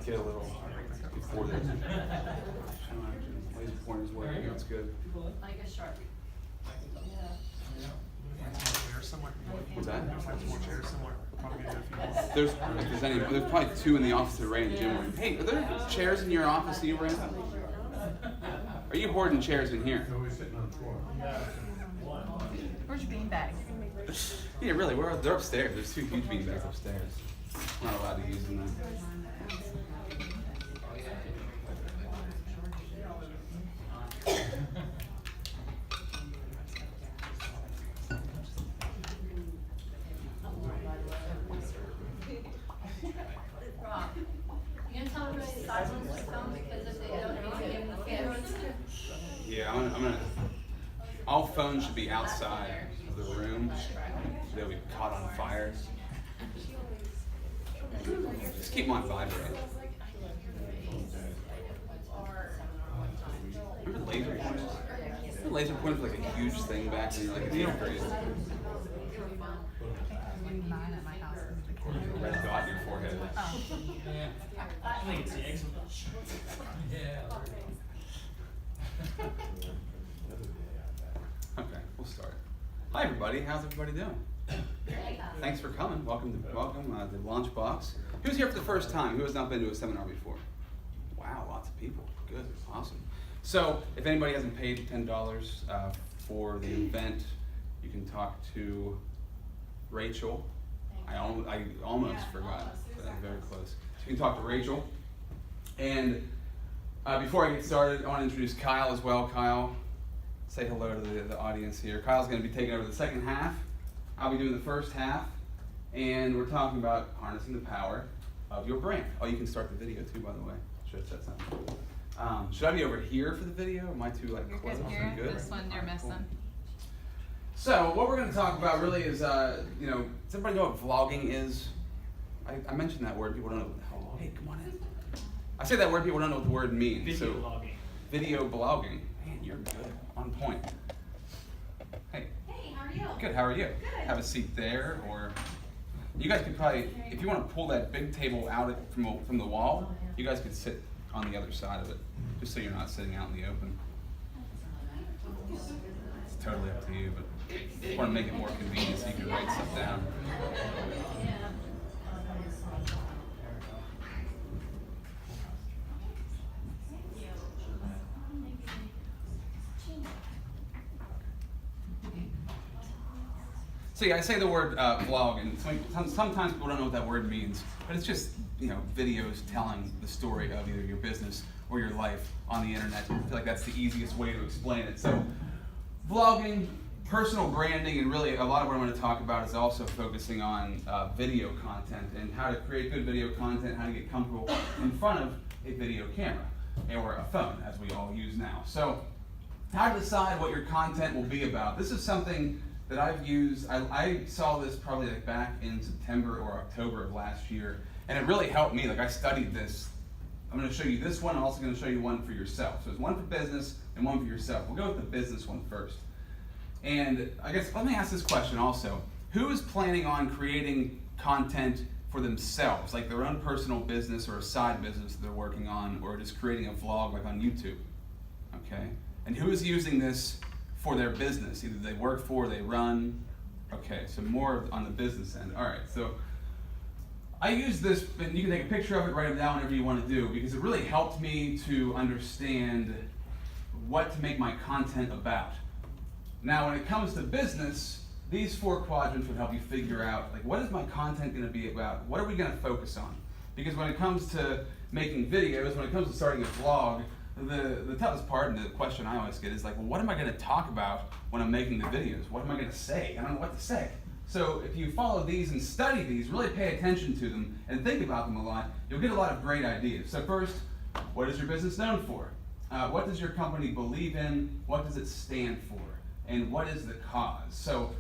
get a little before this. Laser pointer's working, that's good. Like a shark. What's that? More chairs somewhere. Probably gonna do a few more. There's probably 2 in the office that Ray and Jim were in. Hey, are there chairs in your office that you rent? Are you hoarding chairs in here? No, we're sitting on the floor. Where's your beanbag? Yeah, really, they're upstairs. There's 2 huge beanbags upstairs. We're not allowed to use them now. You gonna tell everybody to silence the phones because if they don't, you can give them the cameras? Yeah, I'm gonna. All phones should be outside of the room. They'll be caught on fire. Just keep them on vibrate. Remember laser pointers? Remember laser pointers were like a huge thing back then, like in 8th grade. Mine at my house. A red dot in your forehead. I think it's the eczema. Okay, we'll start. Hi everybody, how's everybody doing? Thanks for coming. Welcome to Launchbox. Who's here for the first time? Who has not been to a seminar before? Wow, lots of people. Good, awesome. So if anybody hasn't paid $10 for the event, you can talk to Rachel. I almost forgot. Very close. So you can talk to Rachel. And before I get started, I want to introduce Kyle as well. Kyle, say hello to the audience here. Kyle's going to be taking over the second half. I'll be doing the first half. And we're talking about harnessing the power of your brand. Oh, you can start the video too, by the way. Should have said something. Should I be over here for the video? Am I too close? You're good here. Good? This one you're missing. Cool. So what we're going to talk about really is, does everybody know what vlogging is? I mentioned that word. People don't know what the hell. Hey, come on in. I say that word. People don't know what the word means. Video So, logging. video blogging. Man, you're good. On point. Hey. Hey, how are you? Good. How are you? Good. Have a seat there, or you guys could probably, if you want to pull that big table out from the wall, you guys could sit on the other side of it, just so you're not sitting out in the open. It's totally up to you, but if you want to make it more convenient so you can write stuff down. So yeah, I say the word vlog, and sometimes people don't know what that word means, but it's just videos telling the story of either your business or your life on the internet. I feel like that's the easiest way to explain it. So vlogging, personal branding, and really a lot of what I'm going to talk about is also focusing on video content and how to create good video content, how to get comfortable in front of a video camera or a phone, as we all use now. So how to decide what your content will be about. This is something that I've used. I saw this probably like back in September or October of last year, and it really helped me. Like I studied this. I'm going to show you this one. I'm also going to show you one for yourself. So there's one for business and one for yourself. We'll go with the business one first. And I guess let me ask this question also. Who is planning on creating content for themselves, like their own personal business or a side business that they're working on, or just creating a vlog like on YouTube? Okay. And who is using this for their business? Either they work for, they run. Okay, so more on the business end. All right, so I use this, and you can take a picture of it, write it down, whatever you want to do, because it really helped me to understand what to make my content about. Now, when it comes to business, these 4 quadrants would help you figure out, like, what is my content going to be about? What are we going to focus on? Because when it comes to making videos, when it comes to starting a vlog, the toughest part, and the question I always get is like, well, what am I going to talk about when I'm making the videos? What am I going to say? I don't know what to say. So if you follow these and study these, really pay attention to them and think about them a lot, you'll get a lot of great ideas. So first, what is your business known for? What does your company believe in? What does it stand for? And what is the cause? So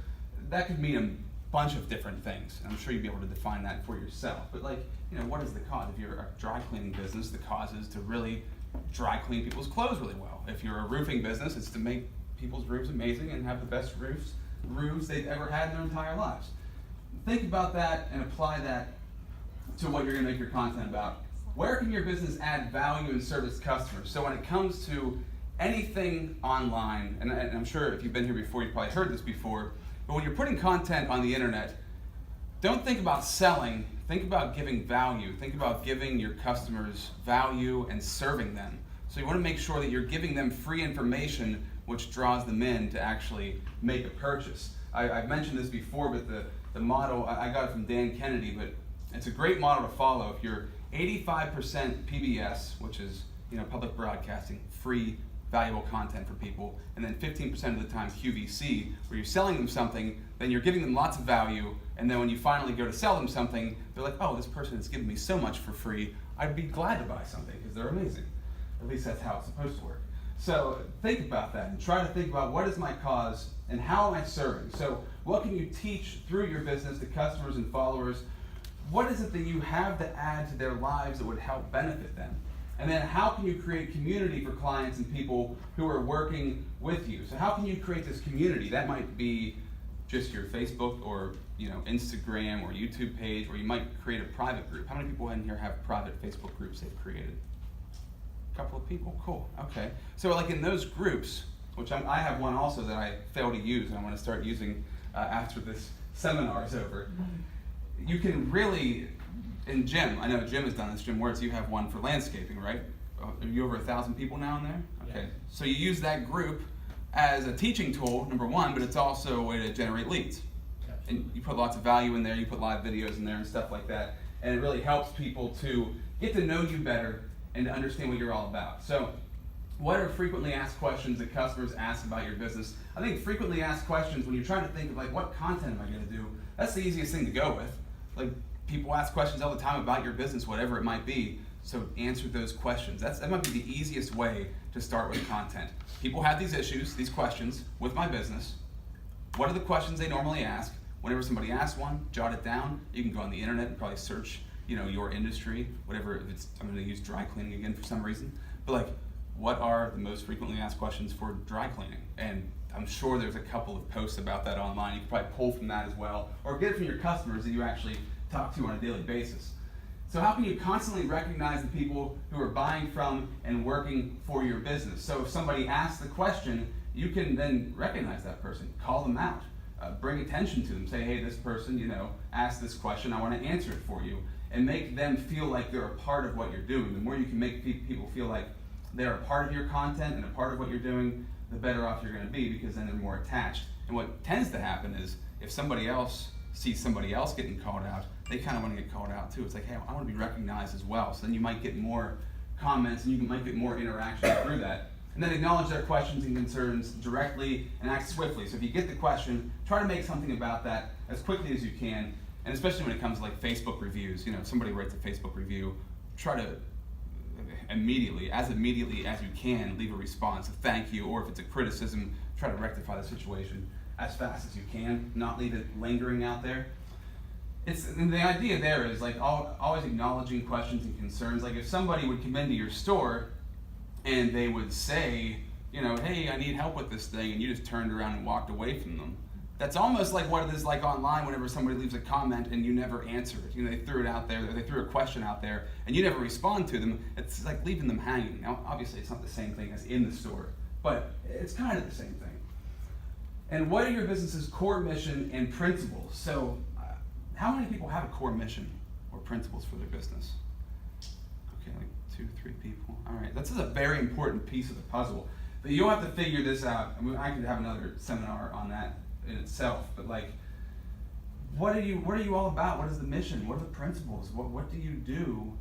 that could mean a bunch of different things. And I'm sure you'll be able to define that for yourself. But what is the cause? If you're a dry cleaning business, the cause is to really dry clean people's clothes really well. If you're a roofing business, it's to make people's roofs amazing and have the best roofs they've ever had in their entire lives. Think about that and apply that to what you're going to make your content about. where can your business add value and service customers? So when it comes to anything online, and I'm sure if you've been here before, you've probably heard this before, but when you're putting content on the internet, don't think about selling, think about giving value. Think about giving your customers value and serving them. So you want to make sure that you're giving them free information which draws them in to actually make a purchase. I've mentioned this before, but the model, I got it from Dan Kennedy, but it's a great model to follow. If you're 85% PBS, which is public broadcasting, free, valuable content for people, and then 15% of the time QVC, where you're selling them something, then you're giving them lots of value, and then when you finally go to sell them something, they're like, oh, this person has given me so much for free, I'd be glad to buy something because they're amazing. At least that's how it's supposed to work. So think about that and try to think about what is my cause and how am I serving. So what can you teach through your business to customers and followers? What is it that you have to add to their lives that would help benefit them? And then how can you create community for clients and people who are working with you? So how can you create this community? That might be just your Facebook or Instagram or YouTube page, or you might create a private group. How many people in here have private Facebook groups they've created? A couple of people, cool, okay. So like in those groups, which I have one also that I fail to use and I want to start using after this seminar is over. You can really, in Jim, I know Jim has done this, Jim Wertz, you have one for landscaping, right? Are you over 1,000 people now in there? Okay, Yeah. So you use that group as a teaching tool, number one, but it's also a way to generate leads. And you put lots of value in there, you put live videos in there and stuff like that, and it really helps people to get to know you better and to understand what you're all about. So what are frequently asked questions that customers ask about your business? I think frequently asked questions, when you're trying to think of like, what content am I gonna do? That's the easiest thing to go with. Like, people ask questions all the time about your business, whatever it might be. So answer those questions. That might be the easiest way to start with content. People have these issues, these questions with my business. What are the questions they normally ask? Whenever somebody asks one, jot it down. You can go on the internet and probably search, your industry, whatever. If it's, I'm going to use dry cleaning again for some reason. But like, what are the most frequently asked questions for dry cleaning? And I'm sure there's a couple of posts about that online. You can probably pull from that as well, or get it from your customers that you actually talk to on a daily basis. So how can you constantly recognize the people who are buying from and working for your business? So if somebody asks the question, you can then recognize that person, call them out, bring attention to them, say, hey, this person, asked this question, I want to answer it for you, and make them feel like they're a part of what you're doing. The more you can make people feel like they're a part of your content and a part of what you're doing, the better off you're going to be, because then they're more attached. And what tends to happen is if somebody else sees somebody else getting called out, they kind of want to get called out too. It's like, hey, I want to be recognized as well. So then you might get more comments and you might get more interaction through that. And then acknowledge their questions and concerns directly and act swiftly. So if you get the question, try to make something about that as quickly as you can. And especially when it comes to like Facebook reviews, if somebody writes a Facebook review, try to immediately as you can, leave a response, a thank you, or if it's a criticism, try to rectify the situation as fast as you can, not leave it lingering out there. And the idea there is like always acknowledging questions and concerns. Like if somebody would come into your store and they would say, hey, I need help with this thing, and you just turned around and walked away from them. That's almost like what it is like online whenever somebody leaves a comment and you never answer it. They threw it out there, they threw a question out there, and you never respond to them. It's like leaving them hanging. Now, obviously, it's not the same thing as in the store, but it's kind of the same thing. And what are your business's core mission and principles? So, how many people have a core mission or principles for their business? Okay, like 2, 3 people. All right, this is a very important piece of the puzzle. But you'll have to figure this out. I could have another seminar on that in itself, but like, what are you all about? What is the mission? What are the principles? What do you do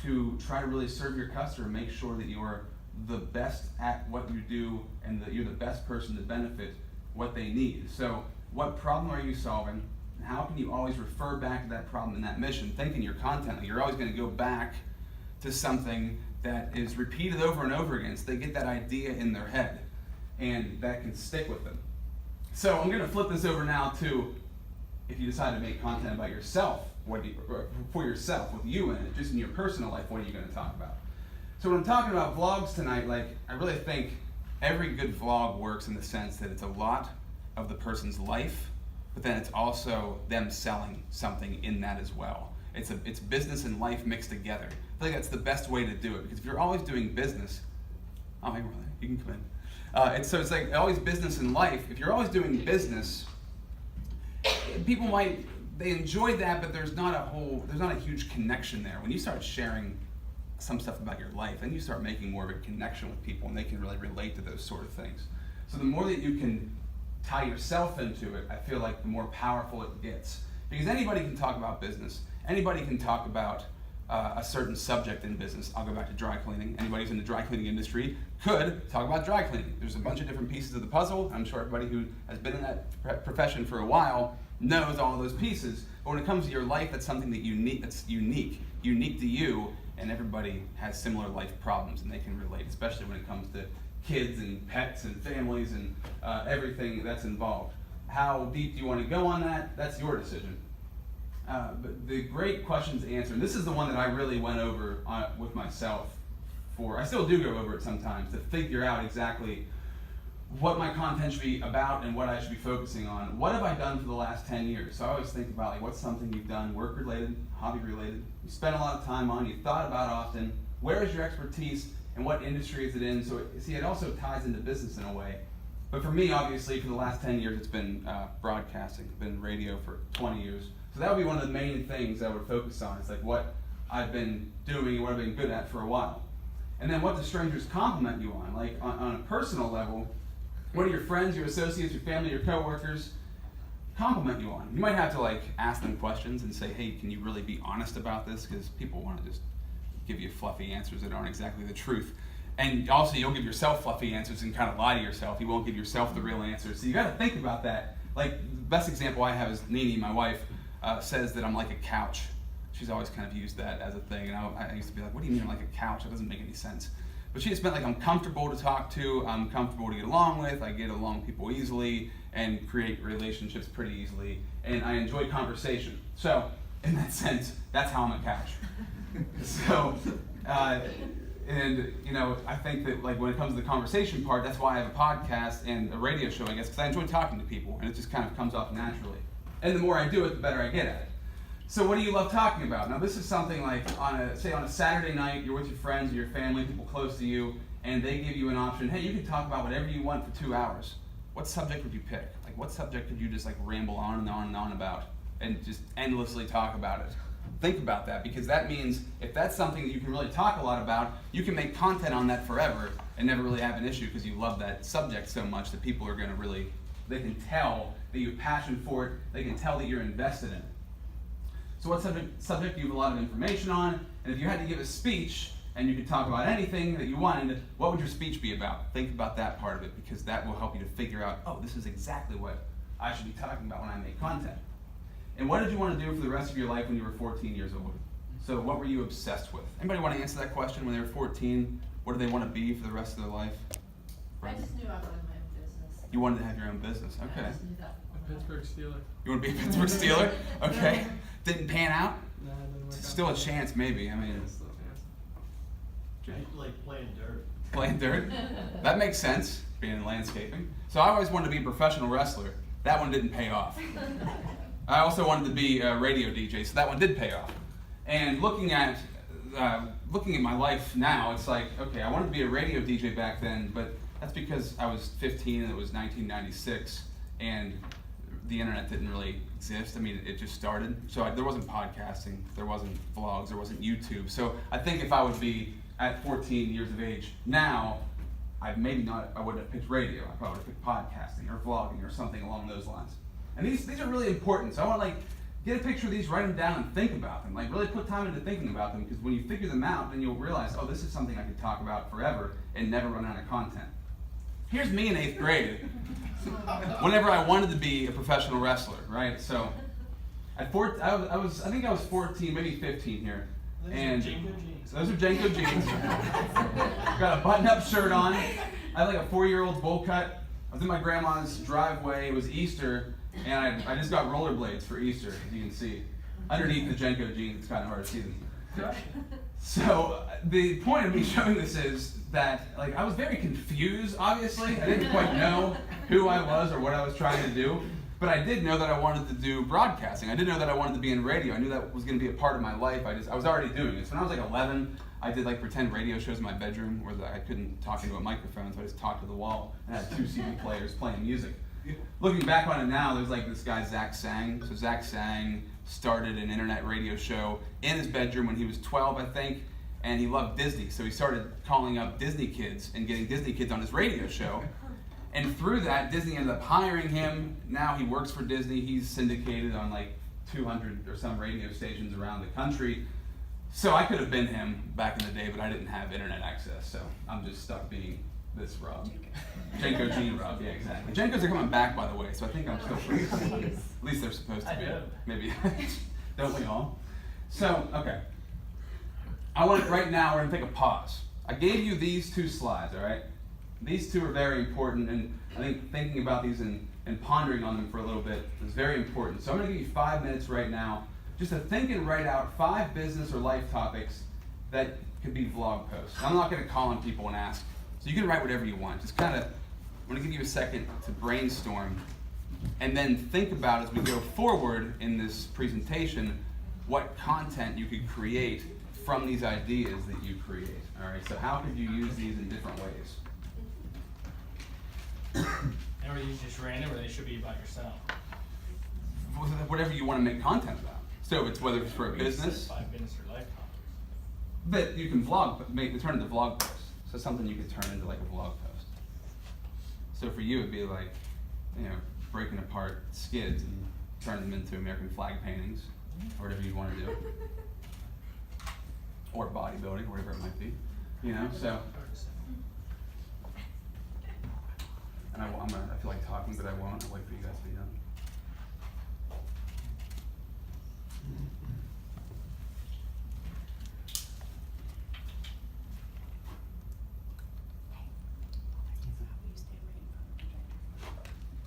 to try to really serve your customer, make sure that you're the best at what you do and that you're the best person to benefit what they need? So what problem are you solving? And how can you always refer back to that problem and that mission? Think in your content, like you're always going to go back to something that is repeated over and over again, so they get that idea in their head, and that can stick with them. So I'm going to flip this over now to, if you decide to make content about yourself, for yourself, with you in it, just in your personal life, what are you going to talk about? So when I'm talking about vlogs tonight, like I really think every good vlog works in the sense that it's a lot of the person's life, but then it's also them selling something in that as well. It's business and life mixed together. I feel like that's the best way to do it, because if you're always doing business, oh, hey, brother, you can come in. It's like always business and life. If you're always doing business, people they enjoy that, but there's not a huge connection there. When you start sharing some stuff about your life, then you start making more of a connection with people, and they can really relate to those sort of things. So the more that you can tie yourself into it, I feel like the more powerful it gets. Because anybody can talk about business. Anybody can talk about a certain subject in business. I'll go back to dry cleaning. Anybody who's in the dry cleaning industry could talk about dry cleaning. There's a bunch of different pieces of the puzzle. I'm sure everybody who has been in that profession for a while knows all of those pieces. But when it comes to your life, that's something that's unique to you, and everybody has similar life problems, and they can relate, especially when it comes to kids and pets and families and everything that's involved. How deep do you want to go on that? That's your decision. But the great questions to answer, and this is the one that I really went over with myself I still do go over it sometimes, to figure out exactly what my content should be about and what I should be focusing on. What have I done for the last 10 years? So I always think about, like, what's something you've done, work-related, hobby-related, you spent a lot of time on, you've thought about often, where is your expertise, and what industry is it in? So, it also ties into business in a way. But for me, obviously, for the last 10 years, it's been broadcasting. It's been radio for 20 years. So that would be one of the main things I would focus on. It's like what I've been doing and what I've been good at for a while. And then what do strangers compliment you on? Like, on a personal level, what do your friends, your associates, your family, your coworkers compliment you on? You might have to, like, ask them questions and say, hey, can you really be honest about this? Because people want to just give you fluffy answers that aren't exactly the truth. And also, you'll give yourself fluffy answers and kind of lie to yourself. You won't give yourself the real answer. So you got to think about that. Like, the best example I have is Nini, my wife, says that I'm like a couch. She's always kind of used that as a thing. And I used to be like, what do you mean I'm like a couch? That doesn't make any sense. But she just meant like I'm comfortable to talk to, I'm comfortable to get along with, I get along with people easily and create relationships pretty easily, and I enjoy conversation. So, in that sense, that's how I'm a couch. So, and you know, I think that, like, when it comes to the conversation part, that's why I have a podcast and a radio show, I guess, because I enjoy talking to people, and it just kind of comes off naturally. And the more I do it, the better I get at it. So what do you love talking about? Now, this is something like, on a Saturday night, you're with your friends or your family, people close to you, and they give you an option. Hey, you can talk about whatever you want for 2 hours. What subject would you pick? Like, what subject could you just like ramble on and on and on about and just endlessly talk about it? Think about that, because that means if that's something that you can really talk a lot about, you can make content on that forever and never really have an issue, because you love that subject so much that people are going to really, they can tell that you have passion for it, they can tell that you're invested in it. So what subject do you have a lot of information on? And if you had to give a speech and you could talk about anything that you wanted, what would your speech be about? Think about that part of it, because that will help you to figure out, oh, this is exactly what I should be talking about when I make content. And what did you want to do for the rest of your life when you were 14 years old? So what were you obsessed with? Anybody want to answer that question? When they were 14, what do they want to be for the rest of their life? I just knew I wanted my own business. You wanted to have your own business, okay. I just knew that. A Pittsburgh Steeler. You want to be a Pittsburgh Steeler? Okay. Didn't pan out? No, it didn't work out. Still a chance, maybe. I mean, Yeah, still a chance. I like playing dirt. playing dirt. That makes sense, being in landscaping. So I always wanted to be a professional wrestler. That one didn't pay off. I also wanted to be a radio DJ, so that one did pay off. And looking at my life now, it's like, okay, I wanted to be a radio DJ back then, but that's because I was 15 and it was 1996, and the internet didn't really exist. I mean, it just started. So there wasn't podcasting, there wasn't vlogs, there wasn't YouTube. So I think if I would be at 14 years of age now, I wouldn't have picked radio. I probably would have picked podcasting or vlogging or something along those lines. And these are really important. So I want to, like, get a picture of these, write them down, and think about them. Like, really put time into thinking about them, because when you figure them out, then you'll realize, oh, this is something I could talk about forever and never run out of content. Here's me in 8th grade. Whenever I wanted to be a professional wrestler, right? So at I think I was 14, maybe 15 here. Those are Jenko jeans. Those are Jenko jeans. Got a button-up shirt on. I had like a 4-year-old bowl cut. I was in my grandma's driveway. It was Easter, and I just got rollerblades for Easter, as you can see. Underneath the Jenko jeans, it's kind of hard to see them. So the point of me showing this is that, like, I was very confused, obviously. I didn't quite know who I was or what I was trying to do. But I did know that I wanted to do broadcasting. I did know that I wanted to be in radio. I knew that was going to be a part of my life. I was already doing it. So when I was like 11, I did like pretend radio shows in my bedroom where I couldn't talk into a microphone, so I just talked to the wall and had 2 CD players playing music. Looking back on it now, there's like this guy, Zach Sang. So Zach Sang started an internet radio show in his bedroom when he was 12, I think, and he loved Disney. So he started calling up Disney kids and getting Disney kids on his radio show. And through that, Disney ended up hiring him. Now he works for Disney. He's syndicated on like 200 or some radio stations around the country. So I could have been him back in the day, but I didn't have internet access. So I'm just stuck being this Rob. Jenko Gene Rob, yeah, exactly. Jenkos are coming back, by the way, so I think I'm still free. At least they're supposed to be. I do. Maybe. Don't we all? So, okay. Right now, we're going to take a pause. I gave you these 2 slides, all right? These 2 are very important, and I think thinking about these and pondering on them for a little bit is very important. So I'm going to give you 5 minutes right now just to think and write out 5 business or life topics that could be vlog posts. I'm not going to call on people and ask. So you can write whatever you want. Just kind of, I'm going to give you a second to brainstorm and then think about as we go forward in this presentation what content you could create from these ideas that you create. All right, so how could you use these in different ways? And are these just random, or they should be about yourself? Whatever you want to make content about. So it's whether it's for a You said business, 5 minutes or life topics. but you can turn into vlog posts. So something you could turn into like a vlog post. So for you, it'd be like, breaking apart skids and turning them into American flag paintings, or whatever you want to do, or bodybuilding, whatever it might be, So, and I feel like talking, but I won't. I'll wait for you guys to be done.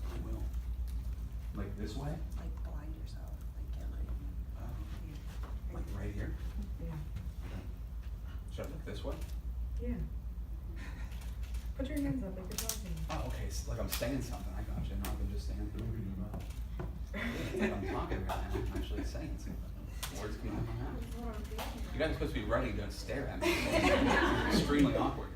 I will. Like this way? Like blind yourself, like get Like right here? Yeah. Should I look this way? Yeah. Put your hands up like you're talking. Oh, okay. So like I'm saying something. I got you. Now I can just stand through. It's like I'm talking right now. I'm actually saying something. Words coming out of my mouth. You guys are supposed to be ready. Don't stare at me. Extremely awkward.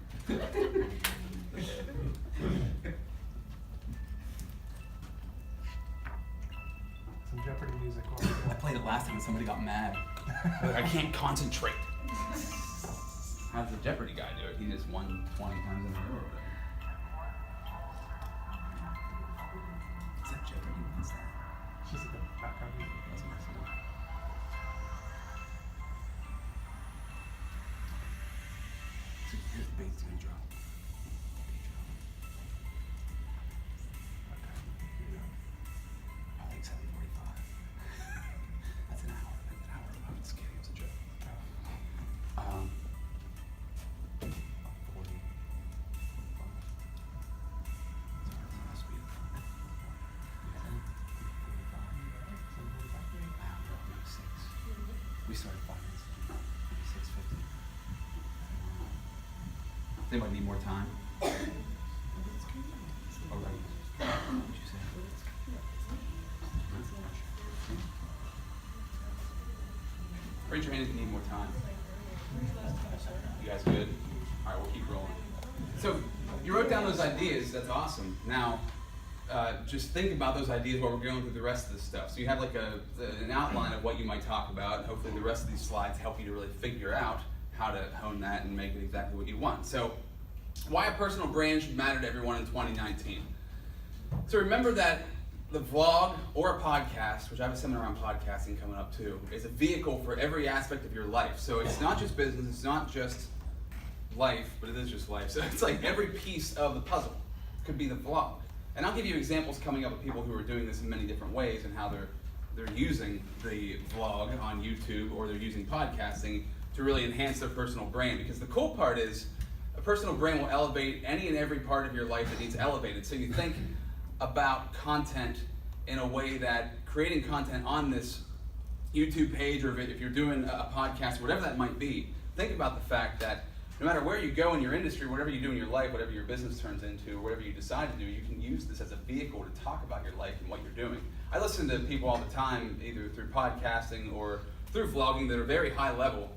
Some Jeopardy music. I played it last time and somebody got mad. I can't concentrate. How does the Jeopardy guy do it? He just won 20 times in a row or whatever. Is that Jeopardy? What's that? It's just like a background music. That's what I said. It's a good bait's gonna drop. I think 7:45. That's an hour. An hour. I'm just kidding. It's a joke. 40. We started 5 minutes ago. 6:50. They might need more time. All right. What'd you say? Raise your hand if you need more time. You guys good? All right, we'll keep rolling. So you wrote down those ideas. That's awesome. Now, just think about those ideas while we're going through the rest of this stuff. So you have like an outline of what you might talk about, and hopefully the rest of these slides help you to really figure out how to hone that and make it exactly what you want. So why a personal brand should matter to everyone in 2019. So remember that the vlog or a podcast, which I have a seminar on podcasting coming up too, is a vehicle for every aspect of your life. So it's not just business, it's not just life, but it is just life. So it's like every piece of the puzzle could be the vlog. And I'll give you examples coming up of people who are doing this in many different ways and how they're using the vlog on YouTube or they're using podcasting to really enhance their personal brand. Because the cool part is a personal brand will elevate any and every part of your life that needs elevated. So you think about content in a way that creating content on this YouTube page, or if you're doing a podcast, whatever that might be, think about the fact that no matter where you go in your industry, whatever you do in your life, whatever your business turns into, whatever you decide to do, you can use this as a vehicle to talk about your life and what you're doing. I listen to people all the time, either through podcasting or through vlogging, that are very high level,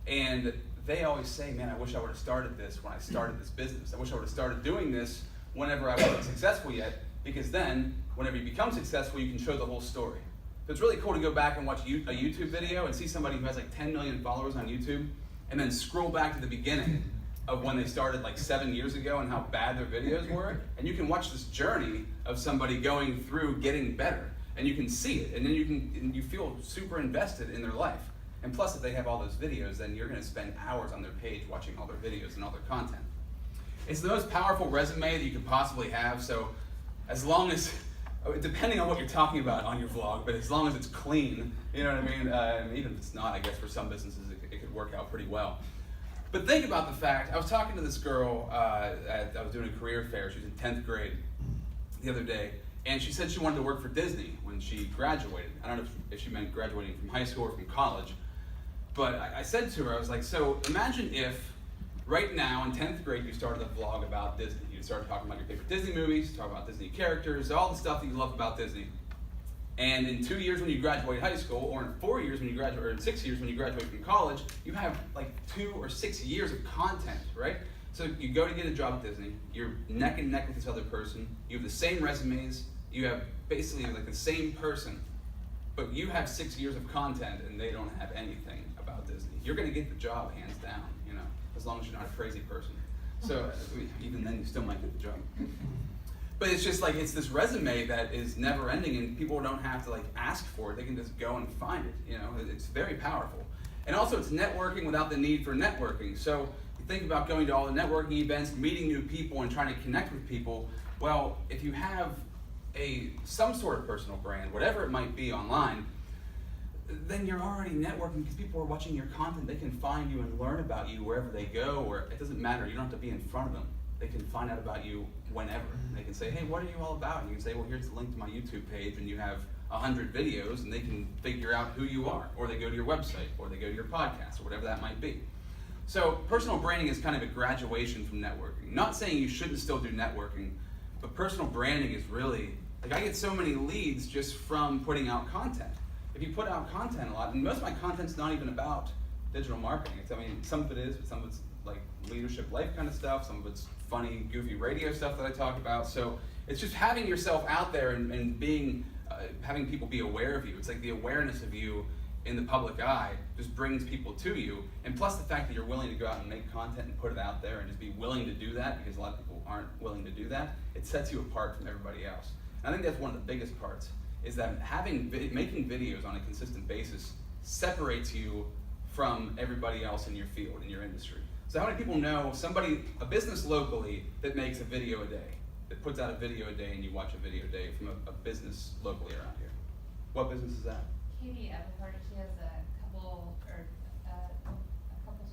and they always say, man, I wish I would have started this when I started this business. I wish I would have started doing this whenever I wasn't successful yet, because then, whenever you become successful, you can show the whole story. So it's really cool to go back and watch a YouTube video and see somebody who has like 10 million followers on YouTube, and then scroll back to the beginning of when they started like 7 years ago and how bad their videos were, and you can watch this journey of somebody going through getting better, and you can see it, and then you feel super invested in their life. And plus, if they have all those videos, then you're going to spend hours on their page watching all their videos and all their content. It's the most powerful resume that you could possibly have. So, as long as, depending on what you're talking about on your vlog, but as long as it's clean, you know what I mean. And even if it's not, I guess for some businesses it could work out pretty well. But think about the fact, I was talking to this girl, I was doing a career fair, she was in 10th grade the other day, and she said she wanted to work for Disney when she graduated. I don't know if she meant graduating from high school or from college, but I said to her, I was like, so imagine if right now in 10th grade you started a vlog about Disney. You started talking about your favorite Disney movies, talking about Disney characters, all the stuff that you love about Disney. And in 2 years when you graduate high school, or in 4 years when you graduate, or in 6 years when you graduate from college, you have like 2 or 6 years of content, right? So you go to get a job at Disney, you're neck and neck with this other person, you have the same resumes, you have basically like the same person, but you have 6 years of content and they don't have anything about Disney. You're gonna get the job hands down, you know, as long as you're not a crazy person. So even then you still might get the job. But it's just like, it's this resume that is never ending, and people don't have to like ask for it. They can just go and find it, you know. It's very powerful. And also it's networking without the need for networking. So you think about going to all the networking events, meeting new people and trying to connect with people. Well, if you have some sort of personal brand, whatever it might be online, then you're already networking because people are watching your content. They can find you and learn about you wherever they go, or it doesn't matter. You don't have to be in front of them. They can find out about you whenever. They can say, hey, what are you all about? And you can say, well, here's the link to my YouTube page, and you have 100 videos, and they can figure out who you are, or they go to your website, or they go to your podcast, or whatever that might be. So personal branding is kind of a graduation from networking. Not saying you shouldn't still do networking, but personal branding is really, like I get so many leads just from putting out content. If you put out content a lot, and most of my content's not even about digital marketing. I mean, some of it is, but some of it's like leadership life kind of stuff, some of it's funny, goofy radio stuff that I talk about. So it's just having yourself out there and being, having people be aware of you. It's like the awareness of you in the public eye just brings people to you. And plus the fact that you're willing to go out and make content and put it out there and just be willing to do that, because a lot of people aren't willing to do that, it sets you apart from everybody else. And I think that's one of the biggest parts, is that making videos on a consistent basis separates you from everybody else in your field, in your industry. So how many people know a business locally that makes a video a day, that puts out a video a day and you watch a video a day from a business locally around here? What business is that? Katie Everhart, she has a couple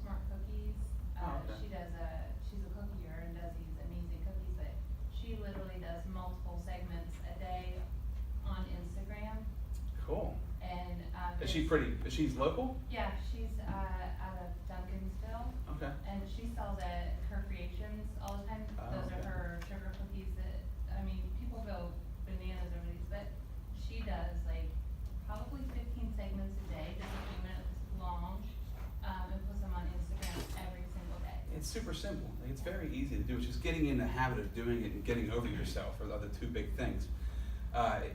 smart cookies. Oh, okay. She's a cookier and does these amazing cookies, but she literally does multiple segments a day on Instagram. Cool. And She's local? yeah, she's out of Duncansville. Okay. And she sells at her creations all the time. Oh, Those okay. are her sugar cookies that, I mean, people go bananas over these, but she does like probably 15 segments a day, just a few minutes long, and puts them on Instagram every single day. It's super simple. Like, it's very easy to do. It's just getting in the habit of doing it and getting over yourself are the other two big things.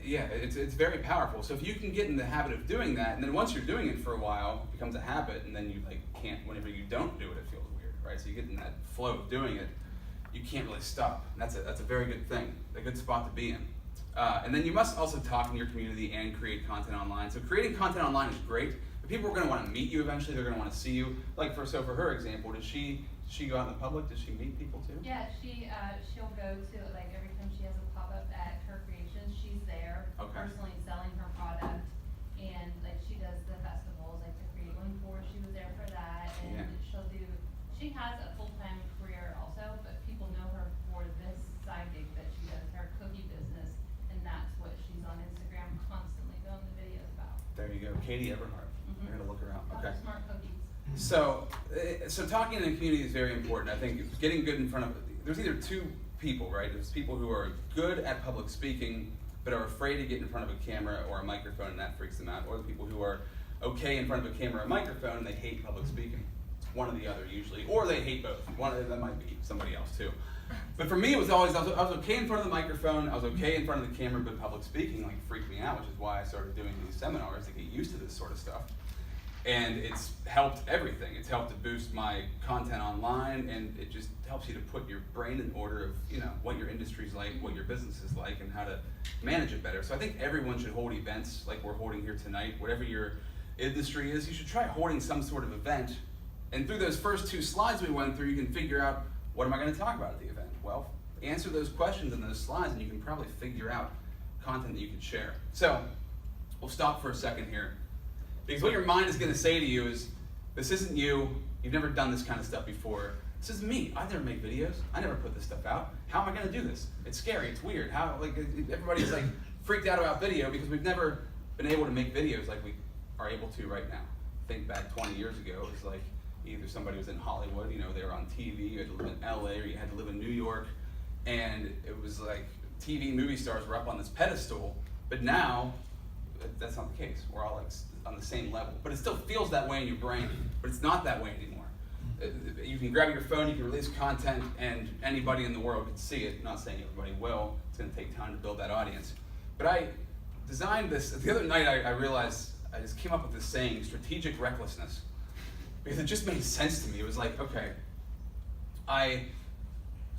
It's very powerful. So if you can get in the habit of doing that, and then once you're doing it for a while, it becomes a habit, and then you like can't, whenever you don't do it, it feels weird, right? So you get in that flow of doing it, you can't really stop. And that's a very good thing, a good spot to be in. And then you must also talk in your community and create content online. So creating content online is great, but people are going to want to meet you eventually. They're going to want to see you. Like for her example, does she go out in the public? Does she meet people too? Yeah, she'll go to, like, every time she has a pop-up at her creations, she's there, Okay. personally selling her product, and like she does the festivals, like the Create One For, she was there for that, and Yeah. she has a full-time career also, but people know her for this side gig that she does, her cookie business, and that's what she's on Instagram constantly doing the videos about. There you go, Katie Everhart. Mhm. You're gonna look her up. All Okay. the smart cookies. So talking in the community is very important. I think getting good in front of, there's either two people, right? There's people who are good at public speaking, but are afraid to get in front of a camera or a microphone, and that freaks them out. Or the people who are okay in front of a camera or a microphone, and they hate public speaking. It's one or the other usually, or they hate both. That might be somebody else too. But for me, it was always, I was okay in front of the microphone, I was okay in front of the camera, but public speaking like freaked me out, which is why I started doing these seminars to get used to this sort of stuff. And it's helped everything. It's helped to boost my content online, and it just helps you to put your brain in order of, you know, what your industry's like, what your business is like, and how to manage it better. So I think everyone should hold events like we're holding here tonight. Whatever your industry is, you should try holding some sort of event. And through those first two slides we went through, you can figure out, what am I going to talk about at the event? Well, answer those questions in those slides, and you can probably figure out content that you can share. So we'll stop for a second here. Because what your mind is going to say to you is, this isn't you, you've never done this kind of stuff before. This is me, I never make videos, I never put this stuff out. How am I going to do this? It's scary, it's weird. How, like, everybody's like freaked out about video because we've never been able to make videos like we are able to right now. Think back 20 years ago, it was like either somebody was in Hollywood, you know, they were on TV, you had to live in LA, or you had to live in New York, and it was like TV movie stars were up on this pedestal, but now, that's not the case. We're all like on the same level, but it still feels that way in your brain, but it's not that way anymore. You can grab your phone, you can release content, and anybody in the world can see it. I'm not saying everybody will, it's gonna take time to build that audience. But I designed this, the other night I realized, I just came up with this saying, strategic recklessness, because it just made sense to me. It was like, okay, I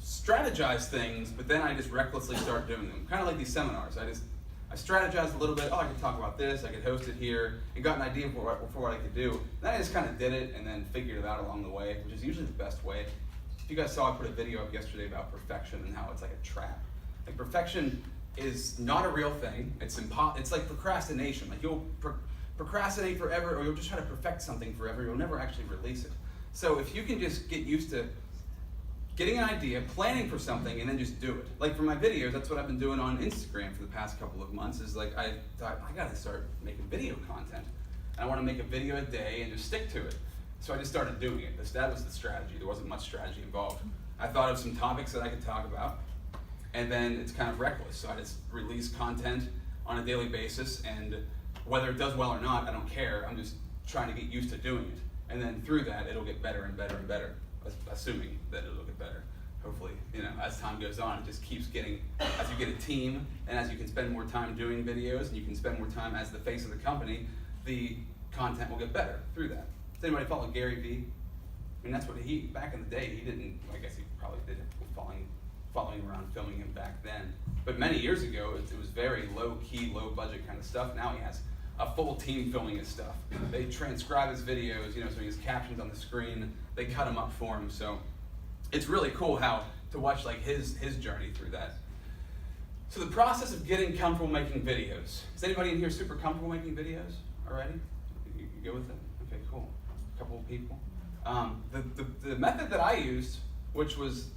strategize things, but then I just recklessly start doing them. Kind of like these seminars. I strategized a little bit, I could talk about this, I could host it here, and got an idea for what I could do. Then I just kind of did it and then figured it out along the way, which is usually the best way. If you guys saw, I put a video up yesterday about perfection and how it's like a trap. Like, perfection is not a real thing. It's like procrastination. Like, you'll procrastinate forever, or you'll just try to perfect something forever, you'll never actually release it. So if you can just get used to getting an idea, planning for something, and then just do it. Like for my videos, that's what I've been doing on Instagram for the past couple of months, is like I thought, I gotta start making video content. And I wanna make a video a day and just stick to it. So I just started doing it. That was the strategy. There wasn't much strategy involved. I thought of some topics that I could talk about, and then it's kind of reckless. So I just release content on a daily basis, and whether it does well or not, I don't care. I'm just trying to get used to doing it. And then through that, it'll get better and better and better. Assuming that it'll get better. Hopefully, you know, as time goes on, it just keeps getting, as you get a team, and as you can spend more time doing videos, and you can spend more time as the face of the company, the content will get better through that. Does anybody follow Gary Vee? I mean, that's what back in the day, he didn't, I guess he probably did following around, filming him back then. But many years ago, it was very low-key, low-budget kind of stuff. Now he has a full team filming his stuff. They transcribe his videos, you know, so he has captions on the screen. They cut them up for him. So it's really cool how to watch like his journey through that. So the process of getting comfortable making videos. Is anybody in here super comfortable making videos already? You go with it? Okay, cool. A couple of people. The method that I used, which was,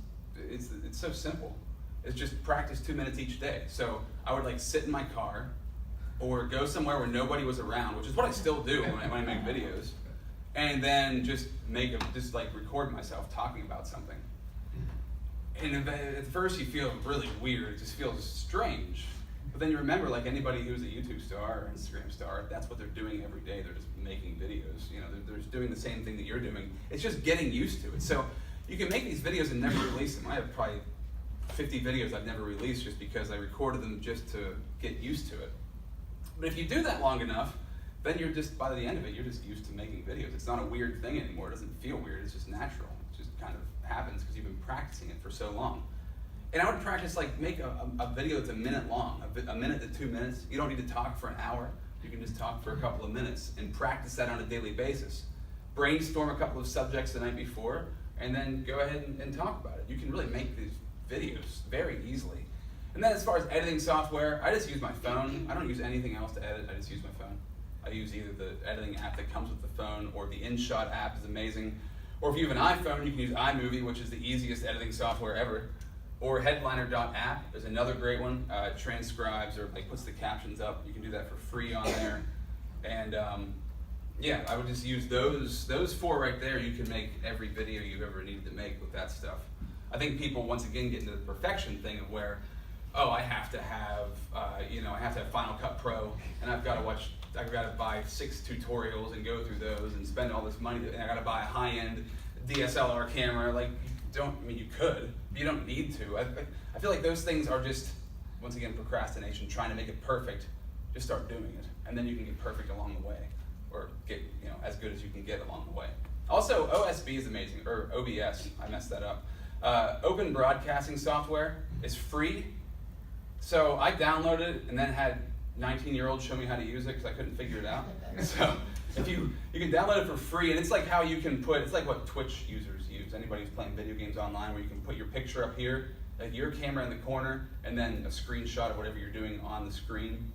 it's so simple, is just practice 2 minutes each day. So I would like sit in my car, or go somewhere where nobody was around, which is what I still do when I make videos, and then just record myself talking about something. And at first you feel really weird, it just feels strange. But then you remember, like anybody who's a YouTube star or Instagram star, that's what they're doing every day. They're just making videos. You know, they're just doing the same thing that you're doing. It's just getting used to it. So you can make these videos and never release them. I have probably 50 videos I've never released just because I recorded them just to get used to it. But if you do that long enough, then you're just, by the end of it, you're just used to making videos. It's not a weird thing anymore. It doesn't feel weird. It's just natural. It just kind of happens because you've been practicing it for so long. And I would practice, like, make a video that's a minute long, a minute to 2 minutes. You don't need to talk for an hour. You can just talk for a couple of minutes and practice that on a daily basis. Brainstorm a couple of subjects the night before, and then go ahead and talk about it. You can really make these videos very easily. And then as far as editing software, I just use my phone. I don't use anything else to edit, I just use my phone. I use either the editing app that comes with the phone, or the InShot app is amazing. Or if you have an iPhone, you can use iMovie, which is the easiest editing software ever. Or Headliner.app is another great one. It transcribes or like puts the captions up. You can do that for free on there. And Yeah, I would just use those four right there. You can make every video you've ever needed to make with that stuff. I think people once again get into the perfection thing of where, oh, I have to have, I have to have Final Cut Pro, and I've got to buy 6 tutorials and go through those and spend all this money, and I got to buy a high-end DSLR camera. Like, you could, but you don't need to. I feel like those things are just, once again, procrastination, trying to make it perfect. Just start doing it, and then you can get perfect along the way, or get as good as you can get along the way. Also, OSB is amazing, or OBS. I messed that up. Open broadcasting software is free. So I downloaded it and then had 19-year-olds show me how to use it because I couldn't figure it out. So if you can download it for free, and it's like how you can it's like what Twitch users use. Anybody who's playing video games online, where you can put your picture up here, like your camera in the corner, and then a screenshot of whatever you're doing on the screen.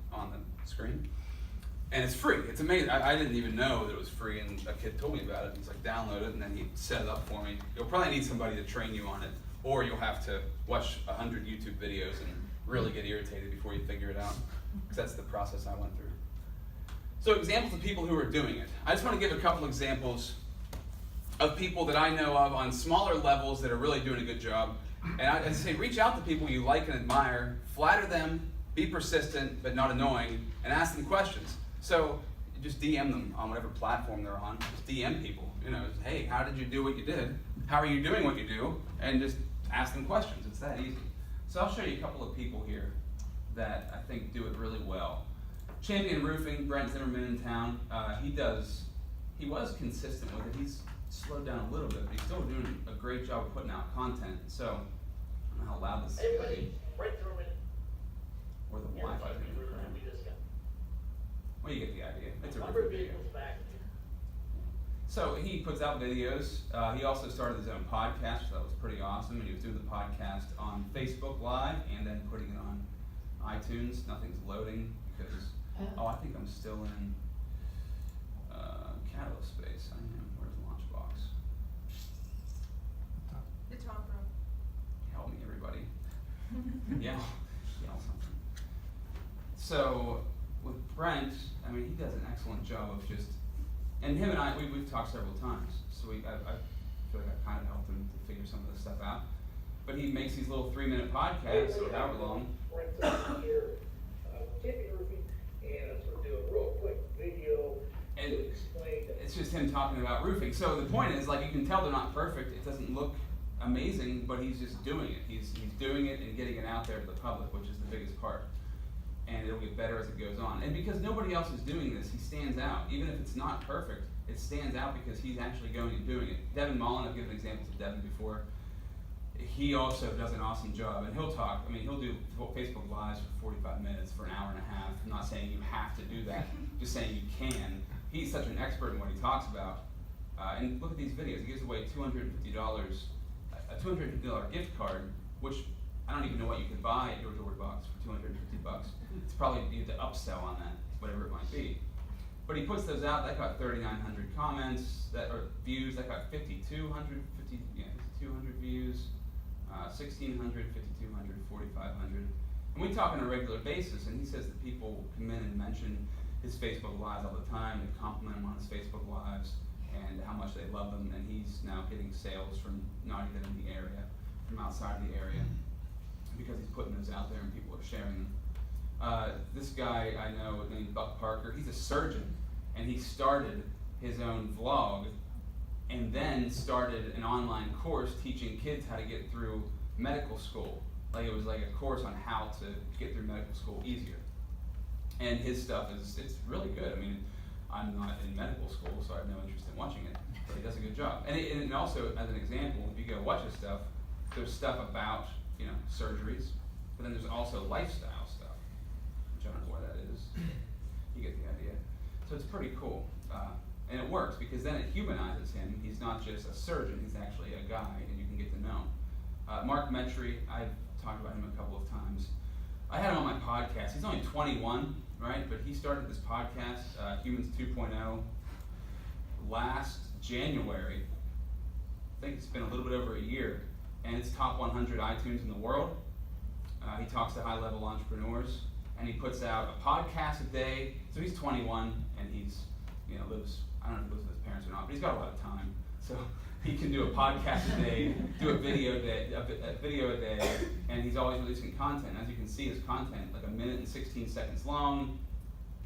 And it's free. It's amazing. I didn't even know that it was free, and a kid told me about it. He's like, download it, and then he set it up for me. You'll probably need somebody to train you on it, or you'll have to watch 100 YouTube videos and really get irritated before you figure it out, because that's the process I went through. So examples of people who are doing it. I just want to give a couple examples of people that I know of on smaller levels that are really doing a good job. And I'd say reach out to people you like and admire, flatter them, be persistent but not annoying, and ask them questions. So just DM them on whatever platform they're on. Just DM people. Hey, how did you do what you did? How are you doing what you do? And just ask them questions. It's that easy. So I'll show you a couple of people here that I think do it really well. Champion Roofing, Brent Zimmerman in town. He was consistent with it. He's slowed down a little bit, but he's still doing a great job of putting out content. So I don't know how loud this is. Everybody, Brent Zimmerman. Or the Wi-Fi is going to be cracked. Well, you get the idea. It's a roofing video. So he puts out videos. He also started his own podcast, so that was pretty awesome. And he was doing the podcast on Facebook Live and then putting it on iTunes. Nothing's loading because, I think I'm still in Catalyst space. I am. Where's Launchbox? It's on, bro. Help me, everybody. Yell something. So with Brent, he does an excellent job of just, and him and I, we've talked several times, so I feel like I've kind of helped him to figure some of this stuff out. But he makes these little 3-minute podcasts, or however long. Here, Champion Roofing, and I'm going to do a real quick video And to explain. it's just him talking about roofing. So the point is, you can tell they're not perfect. It doesn't look amazing, but he's just doing it. He's doing it and getting it out there to the public, which is the biggest part. And it'll get better as it goes on. And because nobody else is doing this, he stands out. Even if it's not perfect, it stands out because he's actually going and doing it. Devin Mullen, I've given examples of Devin before. He also does an awesome job, and he'll talk. He'll do Facebook Lives for 45 minutes, for an hour and a half. I'm not saying you have to do that, just saying you can. He's such an expert in what he talks about. And look at these videos. He gives away $250, a $250 gift card, which I don't even know what you could buy at your door box for $250. It's probably you have to upsell on that, whatever it might be. But he puts those out. That got 3,900 comments, or views. That got 5,200 views, 1,600, 5,200, 4,500. And we talk on a regular basis. And he says that people come in and mention his Facebook Lives all the time. They compliment him on his Facebook Lives and how much they love them. And he's now getting sales from not even in the area, from outside the area, because he's putting those out there and people are sharing them. This guy I know named Buck Parker, he's a surgeon, and he started his own vlog and then started an online course teaching kids how to get through medical school. It was like a course on how to get through medical school easier. And his stuff it's really good. I'm not in medical school, so I have no interest in watching it, but he does a good job. And also, as an example, if you go watch his stuff, there's stuff about surgeries, but then there's also lifestyle stuff, which I don't know what that is. You get the idea. So it's pretty cool. And it works because then it humanizes him. He's not just a surgeon, he's actually a guy, and you can get to know him. Mark Metry, I've talked about him a couple of times. I had him on my podcast. He's only 21, right? But he started this podcast, Humans 2.0, last January. I think it's been a little bit over a year. And it's top 100 iTunes in the world. He talks to high-level entrepreneurs, and he puts out a podcast a day. So he's 21, and he's lives I don't know if he lives with his parents or not, but he's got a lot of time. So he can do a podcast a day, do a video a day, and he's always releasing content. As you can see, his content, like 1 minute and 16 seconds long,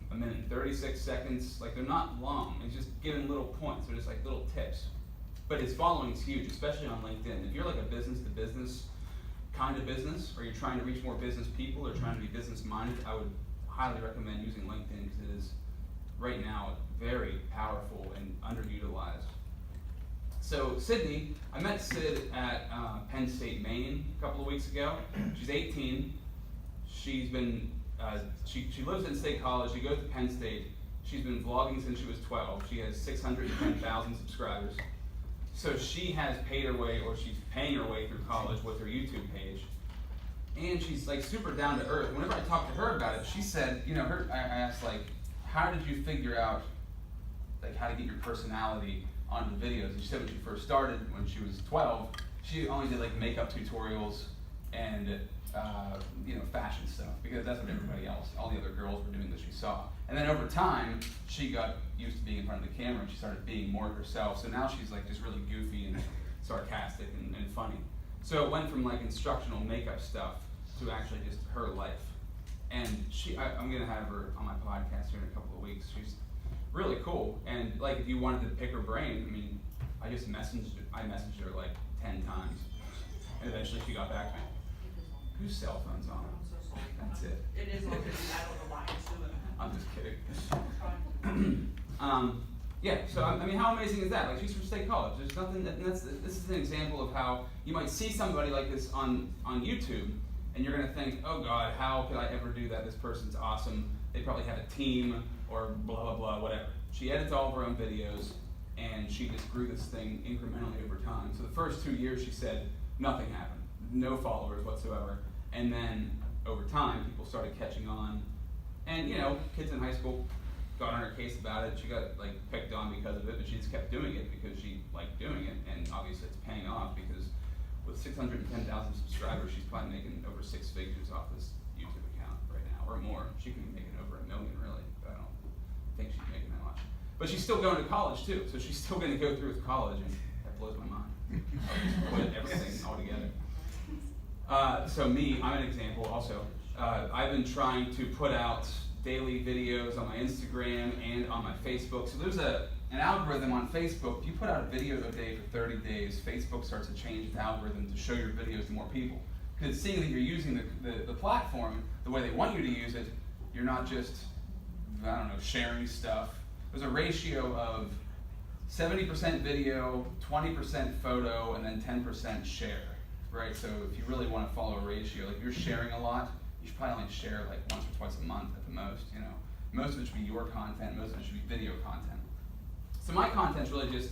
1 minute and 36 seconds, like they're not long. He's just giving little points, they're just like little tips. But his following is huge, especially on LinkedIn. If you're like a business to business kind of business, or you're trying to reach more business people, or trying to be business minded, I would highly recommend using LinkedIn because it is right now very powerful and underutilized. So Sydney, I met Sid at Penn State, Maine a couple of weeks ago. She's 18. She's been, she lives in State College. She goes to Penn State. She's been vlogging since she was 12. She has 610,000 subscribers. So she has paid her way, or she's paying her way through college with her YouTube page. And she's like super down to earth. Whenever I talked to her about it, she said, you know, I asked like, how did you figure out like how to get your personality onto the videos? And she said when she first started, when she was 12, she only did like makeup tutorials and you know, fashion stuff, because that's what everybody else, all the other girls were doing that she saw. And then over time, she got used to being in front of the camera and she started being more herself. So now she's like just really goofy and sarcastic and funny. So it went from like instructional makeup stuff to actually just her life. And I'm gonna have her on my podcast here in a couple of weeks. She's really cool. And like, if you wanted to pick her brain, I mean, I messaged her like 10 times. And eventually she got back to me. Whose cell phone's on? That's it. It is on, I don't know why it's doing it. I'm just kidding. Yeah, so I mean, how amazing is that? Like, she's from State College. There's nothing, this is an example of how you might see somebody like this on YouTube, and you're gonna think, oh God, how could I ever do that? This person's awesome. They probably have a team, or blah, blah, blah, whatever. She edits all of her own videos, and she just grew this thing incrementally over time. So the first 2 years, she said, nothing happened. No followers whatsoever. And then over time, people started catching on. And you know, kids in high school got on her case about it. She got like picked on because of it, but she just kept doing it because she liked doing it. And obviously it's paying off, because with 610,000 subscribers, she's probably making over 6 figures off this YouTube account right now, or more. She could be making over $1 million really, but I don't think she's making that much. But she's still going to college too, so she's still gonna go through with college, and that blows my mind. I'll just quit everything altogether. So me, I'm an example also. I've been trying to put out daily videos on my Instagram and on my Facebook. So there's an algorithm on Facebook. If you put out a video a day for 30 days, Facebook starts to change its algorithm to show your videos to more people. Because seeing that you're using the platform the way they want you to use it, you're not just, I don't know, sharing stuff. There's a ratio of 70% video, 20% photo, and then 10% share. Right, so if you really want to follow a ratio, like if you're sharing a lot, you should probably only share like once or twice a month at the most, you know. Most of it should be your content, most of it should be video content. So my content's really just,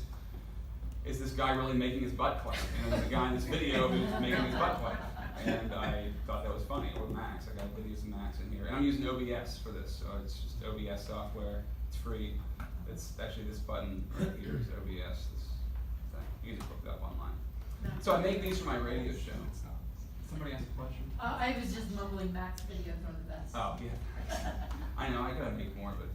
is this guy really making his butt clap? You know, there's a guy in this video who's making his butt clap. And I thought that was funny, or Max, I got videos of Max in here. And I'm using OBS for this, so it's just OBS software, it's free. It's actually this button right here is OBS, this thing. You can just look it up online. So I make these for my radio show. Somebody asked a question? I was just mumbling Max videos are the best. Oh, yeah. I know, I gotta make more, but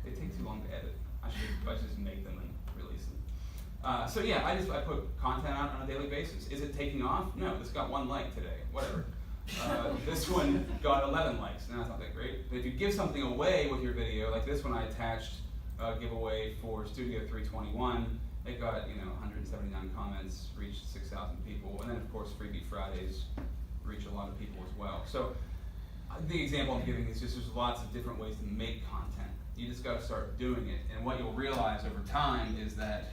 they take too long to edit. I should just make them and release them. So yeah, I put content out on a daily basis. Is it taking off? No, this got 1 like today, whatever. This one got 11 likes, and that's not that great. But if you give something away with your video, like this one I attached a giveaway for Studio 321, it got, you know, 179 comments, reached 6,000 people, and then of course Freebie Fridays reach a lot of people as well. So the example I'm giving is just there's lots of different ways to make content. You just got to start doing it, and what you'll realize over time is that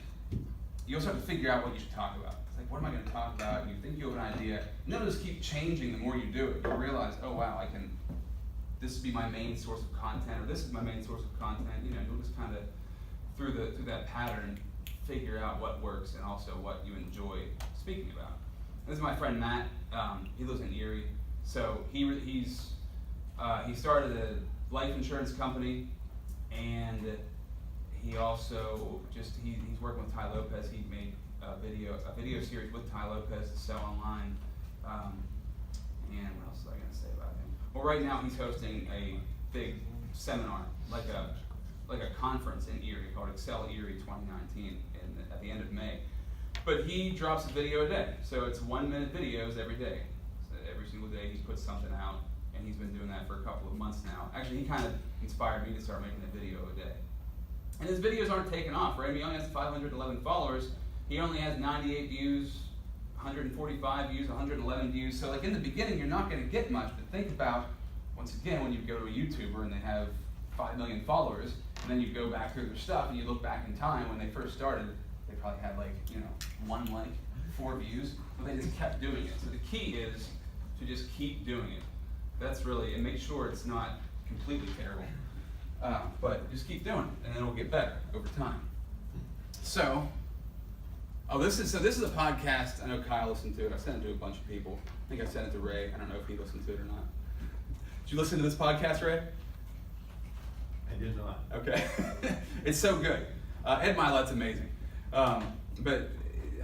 you'll start to figure out what you should talk about. It's like, what am I going to talk about? And you think you have an idea, and it'll just keep changing the more you do it. You'll realize, oh wow, this would be my main source of content, or this is my main source of content. You know, you'll just kind of through that pattern figure out what works and also what you enjoy speaking about. This is my friend Matt. He lives in Erie, so he started a life insurance company, and he also he's working with Ty Lopez. He made a video series with Ty Lopez to sell online. And what else was I going to say about him? Well, right now he's hosting a big seminar, like a like a conference in Erie called Excel Erie 2019 at the end of May. But he drops a video a day, so it's 1-minute videos every day. So every single day he puts something out, and he's been doing that for a couple of months now. Actually, he kind of inspired me to start making a video a day. And his videos aren't taking off, right? I mean, he only has 511 followers. He only has 98 views, 145 views, 111 views. So like in the beginning, you're not going to get much. But think about, once again, when you go to a YouTuber and they have 5 million followers, and then you go back through their stuff and you look back in time when they first started, they probably had like, 1 like, 4 views, but they just kept doing it. So the key is to just keep doing it. That's really, and make sure it's not completely terrible. But just keep doing it, and then it'll get better over time. So, this is a podcast. I know Kyle listened to it. I sent it to a bunch of people. I think I sent it to Ray. I don't know if he listened to it or not. Did you listen to this podcast, Ray? I did not. Okay. It's so good. Ed Milet's amazing. But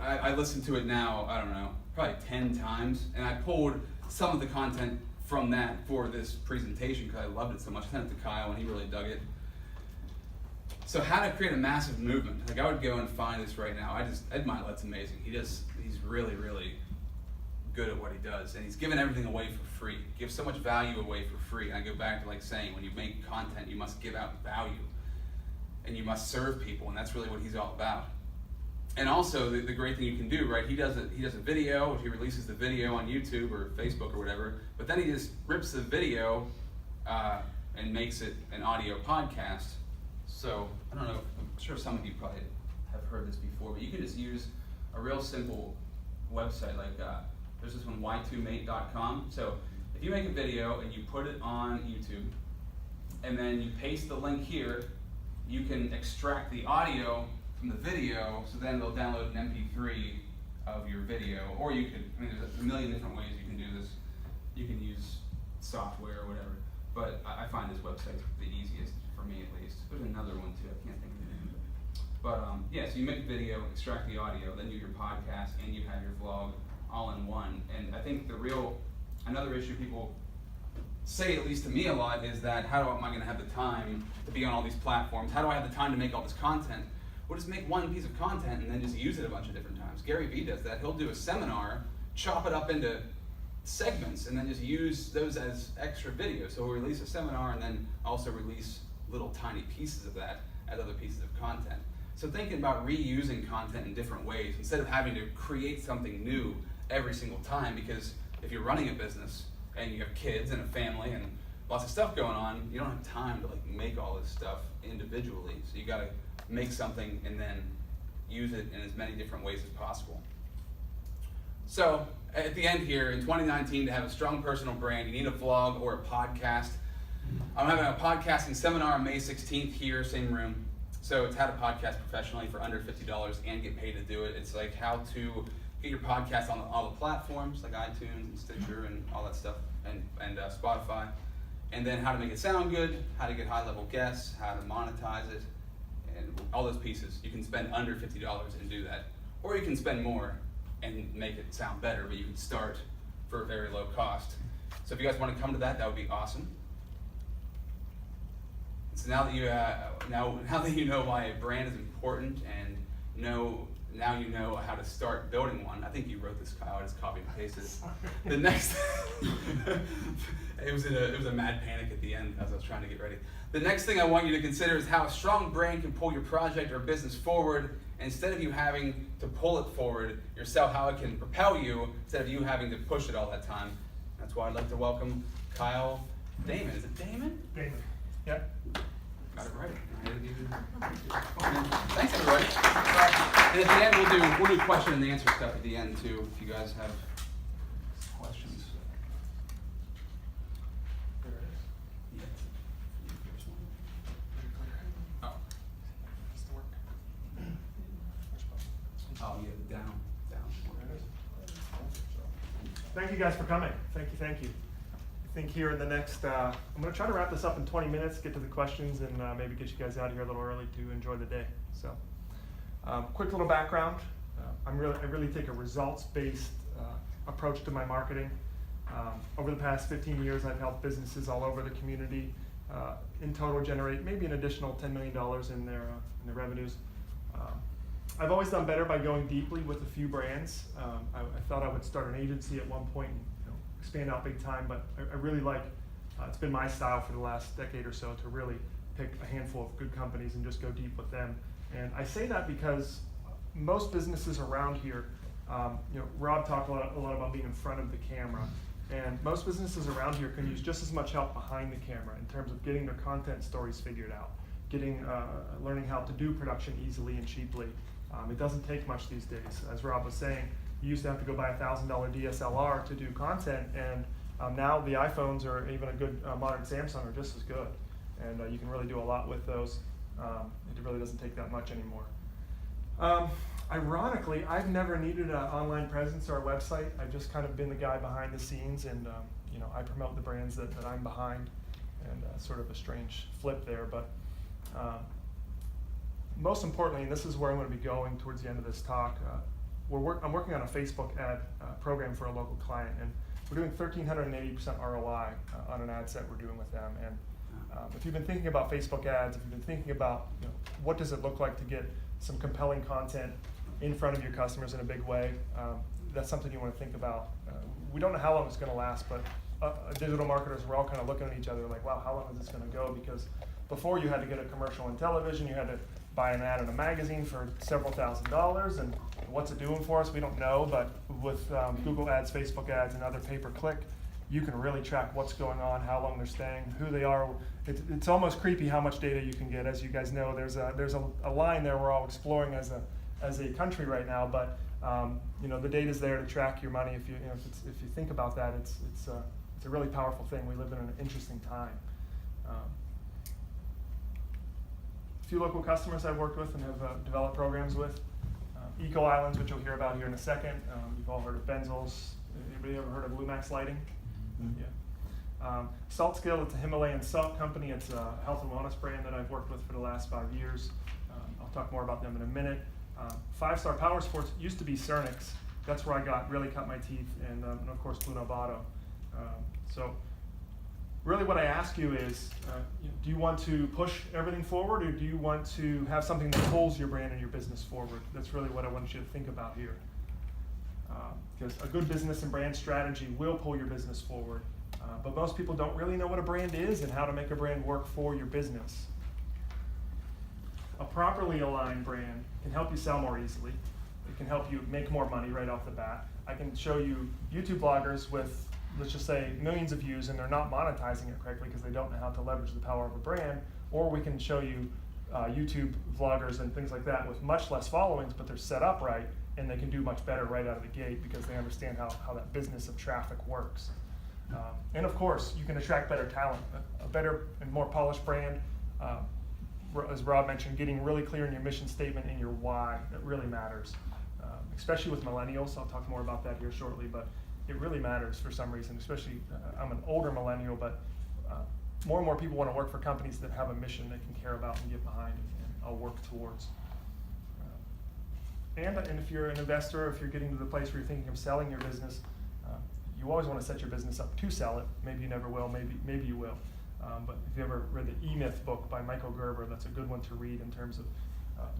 I listened to it now, I don't know, probably 10 times, and I pulled some of the content from that for this presentation because I loved it so much. I sent it to Kyle and he really dug it. So how to create a massive movement. Like I would go and find this right now. Ed Milet's amazing. He's really, really good at what he does, and he's giving everything away for free. He gives so much value away for free. And I go back to like saying, when you make content, you must give out value, and you must serve people, and that's really what he's all about. And also, the great thing you can do, right? He does a video. He releases the video on YouTube or Facebook or whatever. But then he just rips the video and makes it an audio podcast. So I don't know. I'm sure some of you probably have heard this before, but you can just use a real simple website like there's this one, y2mate.com. So if you make a video and you put it on YouTube, and then you paste the link here, you can extract the audio from the video, so then they'll download an MP3 of your video, or you could, there's a million different ways you can do this. You can use software or whatever, but I find this website the easiest, for me at least. There's another one too, I can't think of the name of it. But yeah, so you make a video, extract the audio, then do your podcast, and you have your vlog all in one. And I think another issue people say, at least to me a lot, is that how am I going to have the time to be on all these platforms? How do I have the time to make all this content? Well, just make one piece of content and then just use it a bunch of different times. Gary Vee does that. He'll do a seminar, chop it up into segments, and then just use those as extra videos. So he'll release a seminar and then also release little tiny pieces of that as other pieces of content. So thinking about reusing content in different ways instead of having to create something new every single time, because if you're running a business and you have kids and a family and lots of stuff going on, you don't have time to like make all this stuff individually. So you gotta make something and then use it in as many different ways as possible. So at the end here, in 2019, to have a strong personal brand, you need a vlog or a podcast. I'm having a podcasting seminar on May 16th here, same room. So it's how to podcast professionally for under $50 and get paid to do it. It's like how to get your podcast on all the platforms like iTunes and Stitcher and all that stuff, and Spotify. And then how to make it sound good, how to get high-level guests, how to monetize it, and all those pieces. You can spend under $50 and do that. Or you can spend more and make it sound better, but you can start for a very low cost. So if you guys want to come to that, that would be awesome. So now that you know why a brand is important and now you know how to start building one. I think you wrote this, Kyle. I just copied and pasted it. The next, it was a mad panic at the end as I was trying to get ready. The next thing I want you to consider is how a strong brand can pull your project or business forward instead of you having to pull it forward yourself, how it can propel you instead of you having to push it all that time. That's why I'd like to welcome Kyle Dammann. Is it Dammann? Damon. Yep. Got it right. Thanks, everybody. And at the end, we'll do question and answer stuff at the end too, if you guys have questions. Oh. Oh, yeah, down. Thank you guys for coming. Thank you. I think here in the next, I'm going to try to wrap this up in 20 minutes, get to the questions, and maybe get you guys out of here a little early to enjoy the day. So, quick little background. I really take a results-based approach to my marketing. Over the past 15 years, I've helped businesses all over the community in total generate maybe an additional $10 million in their revenues. I've always done better by going deeply with a few brands. I thought I would start an agency at one point and expand out big time, but I really like, it's been my style for the last decade or so to really pick a handful of good companies and just go deep with them. And I say that because most businesses around here, Rob talked a lot about being in front of the camera, and most businesses around here can use just as much help behind the camera in terms of getting their content stories figured out, learning how to do production easily and cheaply. It doesn't take much these days. As Rob was saying, you used to have to go buy a $1,000 DSLR to do content, and now the iPhones or even a good modern Samsung are just as good, and you can really do a lot with those. It really doesn't take that much anymore. Ironically, I've never needed an online presence or a website. I've just kind of been the guy behind the scenes, and I promote the brands that I'm behind, and sort of a strange flip there. But most importantly, and this is where I'm going to be going towards the end of this talk, I'm working on a Facebook ad program for a local client, and we're doing 1,380% ROI on an ad set we're doing with them. And if you've been thinking about Facebook ads, if you've been thinking about what does it look like to get some compelling content in front of your customers in a big way, that's something you want to think about. We don't know how long it's going to last, but digital marketers, we're all kind of looking at each other like, wow, how long is this going to go? Because before you had to get a commercial on television, you had to buy an ad in a magazine for several $1,000s, and what's it doing for us? We don't know, but with Google ads, Facebook ads, and other pay-per-click, you can really track what's going on, how long they're staying, who they are. It's almost creepy how much data you can get. As you guys know, there's a line there we're all exploring as a country right now, but the data's there to track your money. If you think about that, it's a really powerful thing. We live in an interesting time. A few local customers I've worked with and have developed programs with. Eco Islands, which you'll hear about here in a second. You've all heard of Benzos. Anybody ever heard of Lumax Lighting? Mm-hmm. Yeah. Salt Skill, it's a Himalayan salt company. It's a health and wellness brand that I've worked with for the last 5 years. I'll talk more about them in a minute. 5 Star Power Sports used to be Cernix. That's where I really cut my teeth, and of course Blue Novato. So really what I ask you is, do you want to push everything forward, or do you want to have something that pulls your brand and your business forward? That's really what I want you to think about here. Because a good business and brand strategy will pull your business forward. But most people don't really know what a brand is and how to make a brand work for your business. A properly aligned brand can help you sell more easily. It can help you make more money right off the bat. I can show you YouTube bloggers with, let's just say, millions of views, and they're not monetizing it correctly because they don't know how to leverage the power of a brand. Or we can show you YouTube vloggers and things like that with much less followings, but they're set up right, and they can do much better right out of the gate because they understand how that business of traffic works. And of course, you can attract better talent. A better and more polished brand, as Rob mentioned, getting really clear in your mission statement and your why, that really matters. Especially with millennials, I'll talk more about that here shortly, but it really matters for some reason, especially, I'm an older millennial, but more and more people want to work for companies that have a mission they can care about and get behind and I'll work towards. And if you're an investor, if you're getting to the place where you're thinking of selling your business, you always want to set your business up to sell it. Maybe you never will, maybe you will. But if you ever read the E-Myth book by Michael Gerber, that's a good one to read in terms of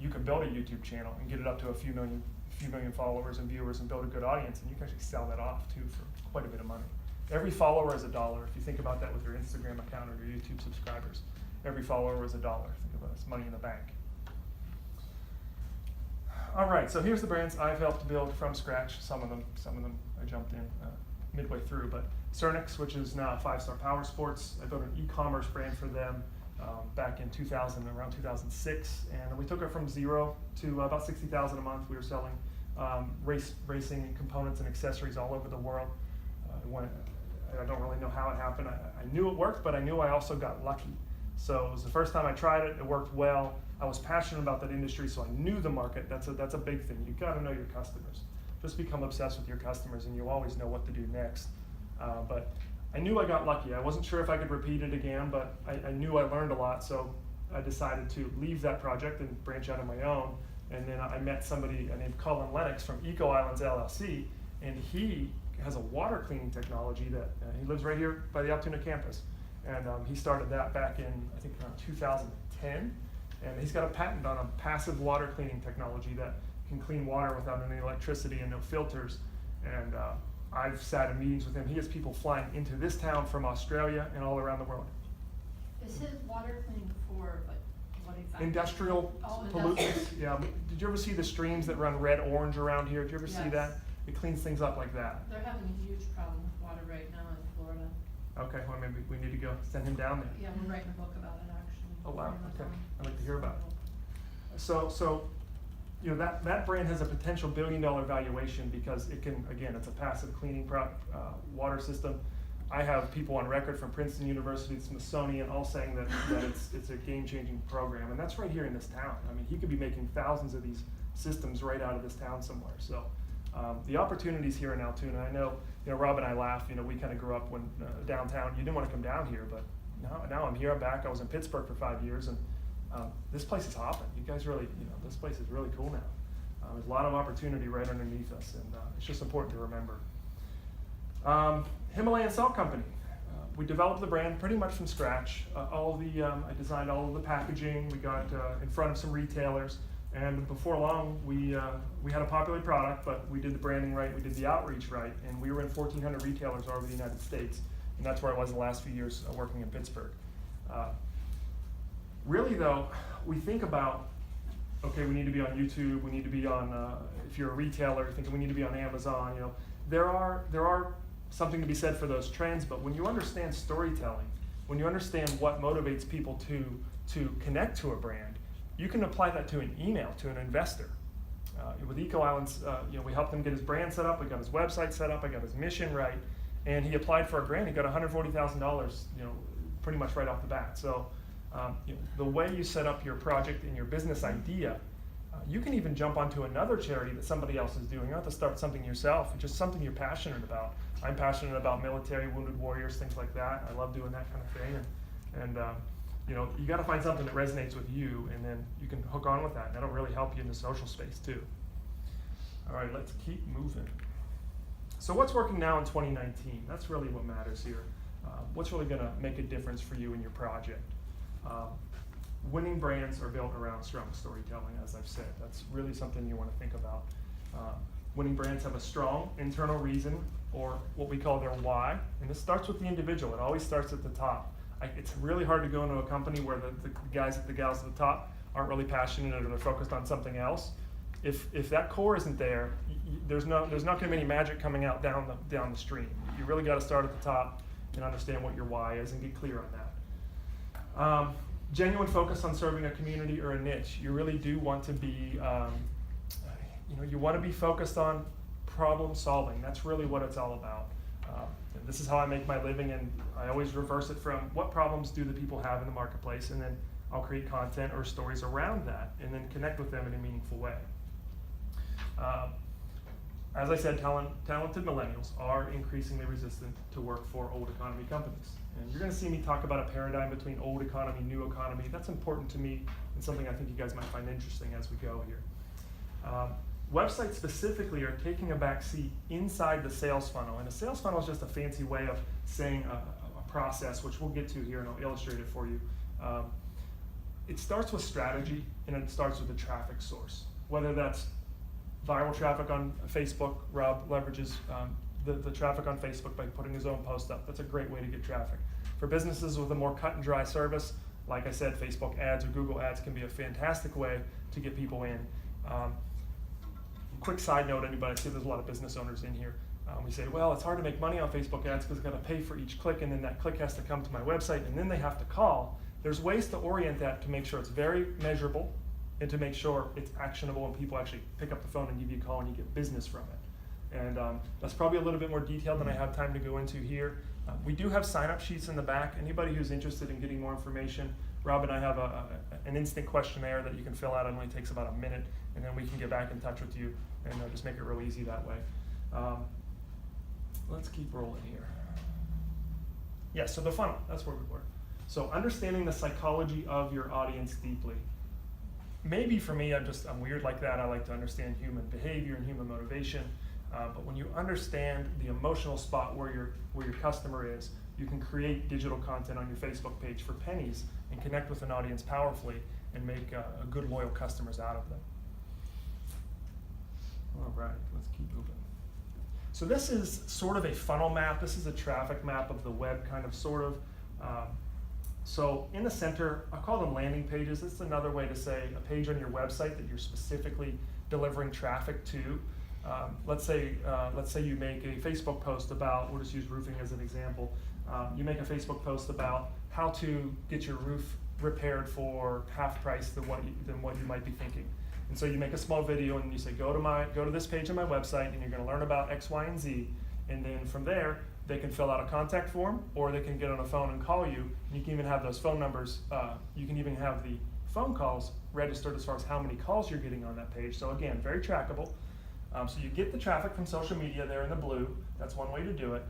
you can build a YouTube channel and get it up to a few million followers and viewers and build a good audience, and you can actually sell that off too for quite a bit of money. Every follower is $1. If you think about that with your Instagram account or your YouTube subscribers, every follower is $1. Think about it, it's money in the bank. All right, so here's the brands I've helped build from scratch. Some of them I jumped in midway through, but Cernix, which is now 5 Star Power Sports, I built an e-commerce brand for them back in around 2006, and we took it from 0 to about $60,000 a month. We were selling racing components and accessories all over the world. I don't really know how it happened. I knew it worked, but I knew I also got lucky. So it was the first time I tried it. It worked well. I was passionate about that industry, so I knew the market. That's a big thing. You've got to know your customers. Just become obsessed with your customers, and you'll always know what to do next. But I knew I got lucky. I wasn't sure if I could repeat it again, but I knew I learned a lot, so I decided to leave that project and branch out on my own. And then I met somebody named Colin Lennox from Eco Islands LLC, and he has a water cleaning technology that he lives right here by the Altoona campus. And he started that back in, I think, around 2010. And he's got a patent on a passive water cleaning technology that can clean water without any electricity and no filters. And I've sat in meetings with him. He has people flying into this town from Australia and all around the world. Is his water cleaning for, like, what exactly? Industrial Oh, pollutants. industrial. Yeah. Did you ever see the streams that run red, orange around here? Did you ever see Yes. that? It cleans things up like that. They're having a huge problem with water right now in Florida. Okay, well maybe we need to go send him down there. Yeah, we're writing a book about it actually. Oh, wow. Amazon. Okay. I'd like to hear about it. So you know, that brand has a potential $1 billion valuation because it can, again, it's a passive cleaning water system. I have people on record from Princeton University, the Smithsonian, all saying that it's a game-changing program, and that's right here in this town. I mean, he could be making thousands of these systems right out of this town somewhere. So the opportunities here in Altoona, I know, you know, Rob and I laugh, you know, we kind of grew up when downtown, you didn't want to come down here, but now I'm here, I'm back. I was in Pittsburgh for 5 years, and this place is hopping. You guys really, you know, this place is really cool now. There's a lot of opportunity right underneath us, and it's just important to remember. Himalayan Salt Company. We developed the brand pretty much from scratch. I designed all of the packaging. We got in front of some retailers, and before long, we had a popular product, but we did the branding right, we did the outreach right, and we were in 1,400 retailers all over the United States, and that's where I was the last few years working in Pittsburgh. Really though, we think about, okay, we need to be on YouTube, we need to be on, if you're a retailer, thinking we need to be on Amazon, you know, there are something to be said for those trends, but when you understand storytelling, when you understand what motivates people to connect to a brand, you can apply that to an email, to an investor. With Eco Islands, you know, we helped him get his brand set up, we got his website set up, I got his mission right, and he applied for a grant. He got $140,000, you know, pretty much right off the bat. So, you know, the way you set up your project and your business idea, you can even jump onto another charity that somebody else is doing. You don't have to start something yourself. It's just something you're passionate about. I'm passionate about military, wounded warriors, things like that. I love doing that kind of thing. And you know, you got to find something that resonates with you, and then you can hook on with that. And that'll really help you in the social space too. All right, let's keep moving. So what's working now in 2019? That's really what matters here. What's really going to make a difference for you in your project? Winning brands are built around strong storytelling, as I've said. That's really something you want to think about. Winning brands have a strong internal reason, or what we call their why, and this starts with the individual. It always starts at the top. It's really hard to go into a company where the guys, the gals at the top aren't really passionate or they're focused on something else. If that core isn't there, there's not going to be any magic coming out down the stream. You really got to start at the top and understand what your why is and get clear on that. Genuine focus on serving a community or a niche. You really do want to be, you know, you want to be focused on problem solving. That's really what it's all about. And this is how I make my living, and I always reverse it from what problems do the people have in the marketplace, and then I'll create content or stories around that and then connect with them in a meaningful way. As I said, talented millennials are increasingly resistant to work for old economy companies. And you're going to see me talk about a paradigm between old economy, new economy. That's important to me and something I think you guys might find interesting as we go here. Websites specifically are taking a back seat inside the sales funnel. And a sales funnel is just a fancy way of saying a process, which we'll get to here, and I'll illustrate it for you. It starts with strategy, and it starts with the traffic source. Whether that's viral traffic on Facebook, Rob leverages the traffic on Facebook by putting his own post up. That's a great way to get traffic. For businesses with a more cut and dry service, like I said, Facebook ads or Google ads can be a fantastic way to get people in. Quick side note, anybody, I see there's a lot of business owners in here. We say, well, it's hard to make money on Facebook ads because I've got to pay for each click, and then that click has to come to my website, and then they have to call. There's ways to orient that to make sure it's very measurable and to make sure it's actionable and people actually pick up the phone and give you a call and you get business from it. And that's probably a little bit more detailed than I have time to go into here. We do have sign-up sheets in the back. Anybody who's interested in getting more information, Rob and I have an instant questionnaire that you can fill out. It only takes about a minute, and then we can get back in touch with you and just make it real easy that way. Let's keep rolling here. Yeah, so the funnel, that's where we were. So understanding the psychology of your audience deeply. Maybe for me, I'm weird like that. I like to understand human behavior and human motivation. But when you understand the emotional spot where your customer is, you can create digital content on your Facebook page for pennies and connect with an audience powerfully and make a good loyal customers out of them. All right, let's keep moving. So this is sort of a funnel map. This is a traffic map of the web, kind of, sort of. So in the center, I call them landing pages. This is another way to say a page on your website that you're specifically delivering traffic to. Let's say you make a Facebook post about, we'll just use roofing as an example. You make a Facebook post about how to get your roof repaired for half price than what you might be thinking. And so you make a small video and you say, go to this page on my website and you're going to learn about X, Y, and Z. And then from there, they can fill out a contact form, or they can get on a phone and call you. And you can even have those phone numbers. You can even have the phone calls registered as far as how many calls you're getting on that page. So again, very trackable. So you get the traffic from social media there in the blue. That's one way to do it.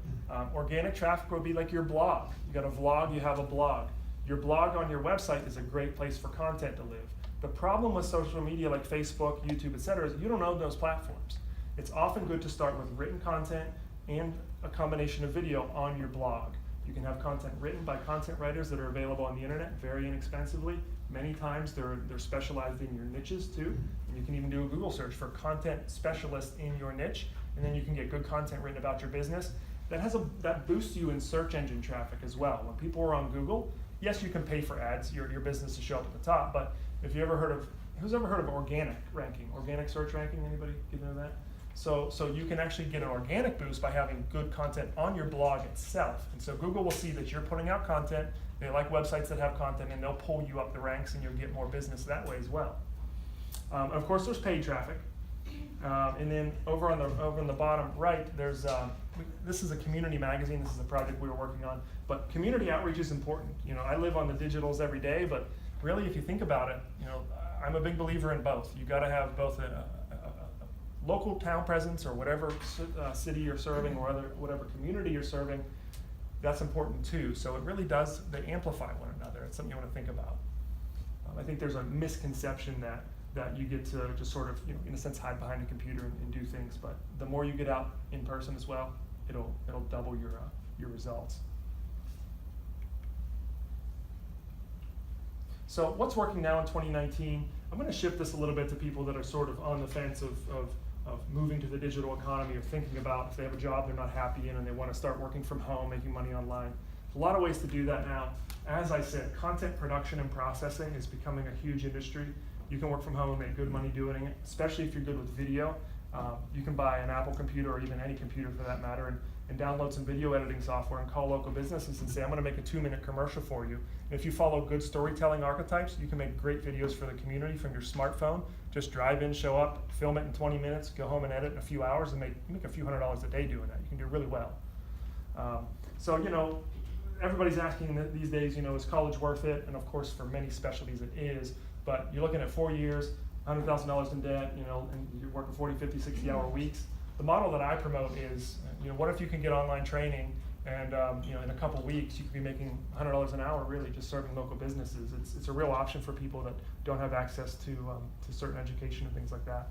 Organic traffic would be like your blog. You got a vlog, you have a blog. Your blog on your website is a great place for content to live. The problem with social media like Facebook, YouTube, etc., is you don't own those platforms. It's often good to start with written content and a combination of video on your blog. You can have content written by content writers that are available on the internet very inexpensively. Many times they're specialized in your niches too. And you can even do a Google search for content specialist in your niche, and then you can get good content written about your business. That boosts you in search engine traffic as well. When people are on Google, yes, you can pay for ads, your business to show up at the top, but if you ever heard of, who's ever heard of organic ranking, organic search ranking? Anybody get into that? So you can actually get an organic boost by having good content on your blog itself. And so Google will see that you're putting out content, they like websites that have content, and they'll pull you up the ranks and you'll get more business that way as well. Of course, there's paid traffic. And then over on the bottom right, there's, this is a community magazine, this is a project we were working on, but community outreach is important. You know, I live on the digitals every day, but really if you think about it, you know, I'm a big believer in both. You gotta have both a local town presence or whatever city you're serving or whatever community you're serving. That's important too. So it really does, they amplify one another. It's something you want to think about. I think there's a misconception that you get to just sort of, you know, in a sense, hide behind a computer and do things. But the more you get out in person as well, it'll double your results. So what's working now in 2019? I'm going to shift this a little bit to people that are sort of on the fence of moving to the digital economy or thinking about if they have a job they're not happy in and they want to start working from home, making money online. There's a lot of ways to do that now. As I said, content production and processing is becoming a huge industry. You can work from home and make good money doing it, especially if you're good with video. You can buy an Apple computer or even any computer for that matter and download some video editing software and call local businesses and say, I'm going to make a 2-minute commercial for you. And if you follow good storytelling archetypes, you can make great videos for the community from your smartphone. Just drive in, show up, film it in 20 minutes, go home and edit in a few hours and make a few $100s a day doing that. You can do really well. So, you know, everybody's asking these days, you know, is college worth it? And of course, for many specialties it is. But you're looking at 4 years, $100,000 in debt, you know, and you're working 40, 50, 60-hour weeks. The model that I promote is, you know, what if you can get online training and, you know, in a couple weeks you could be making $100 an hour really just serving local businesses. It's a real option for people that don't have access to certain education and things like that.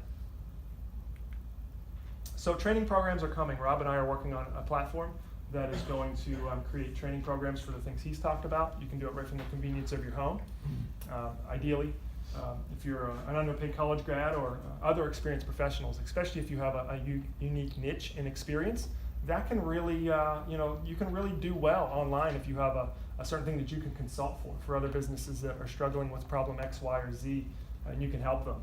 So training programs are coming. Rob and I are working on a platform that is going to create training programs for the things he's talked about. You can do it right from the convenience of your home. Ideally, if you're an underpaid college grad or other experienced professionals, especially if you have a unique niche and experience, that can really, you know, you can really do well online if you have a certain thing that you can consult for other businesses that are struggling with problem X, Y, or Z, and you can help them.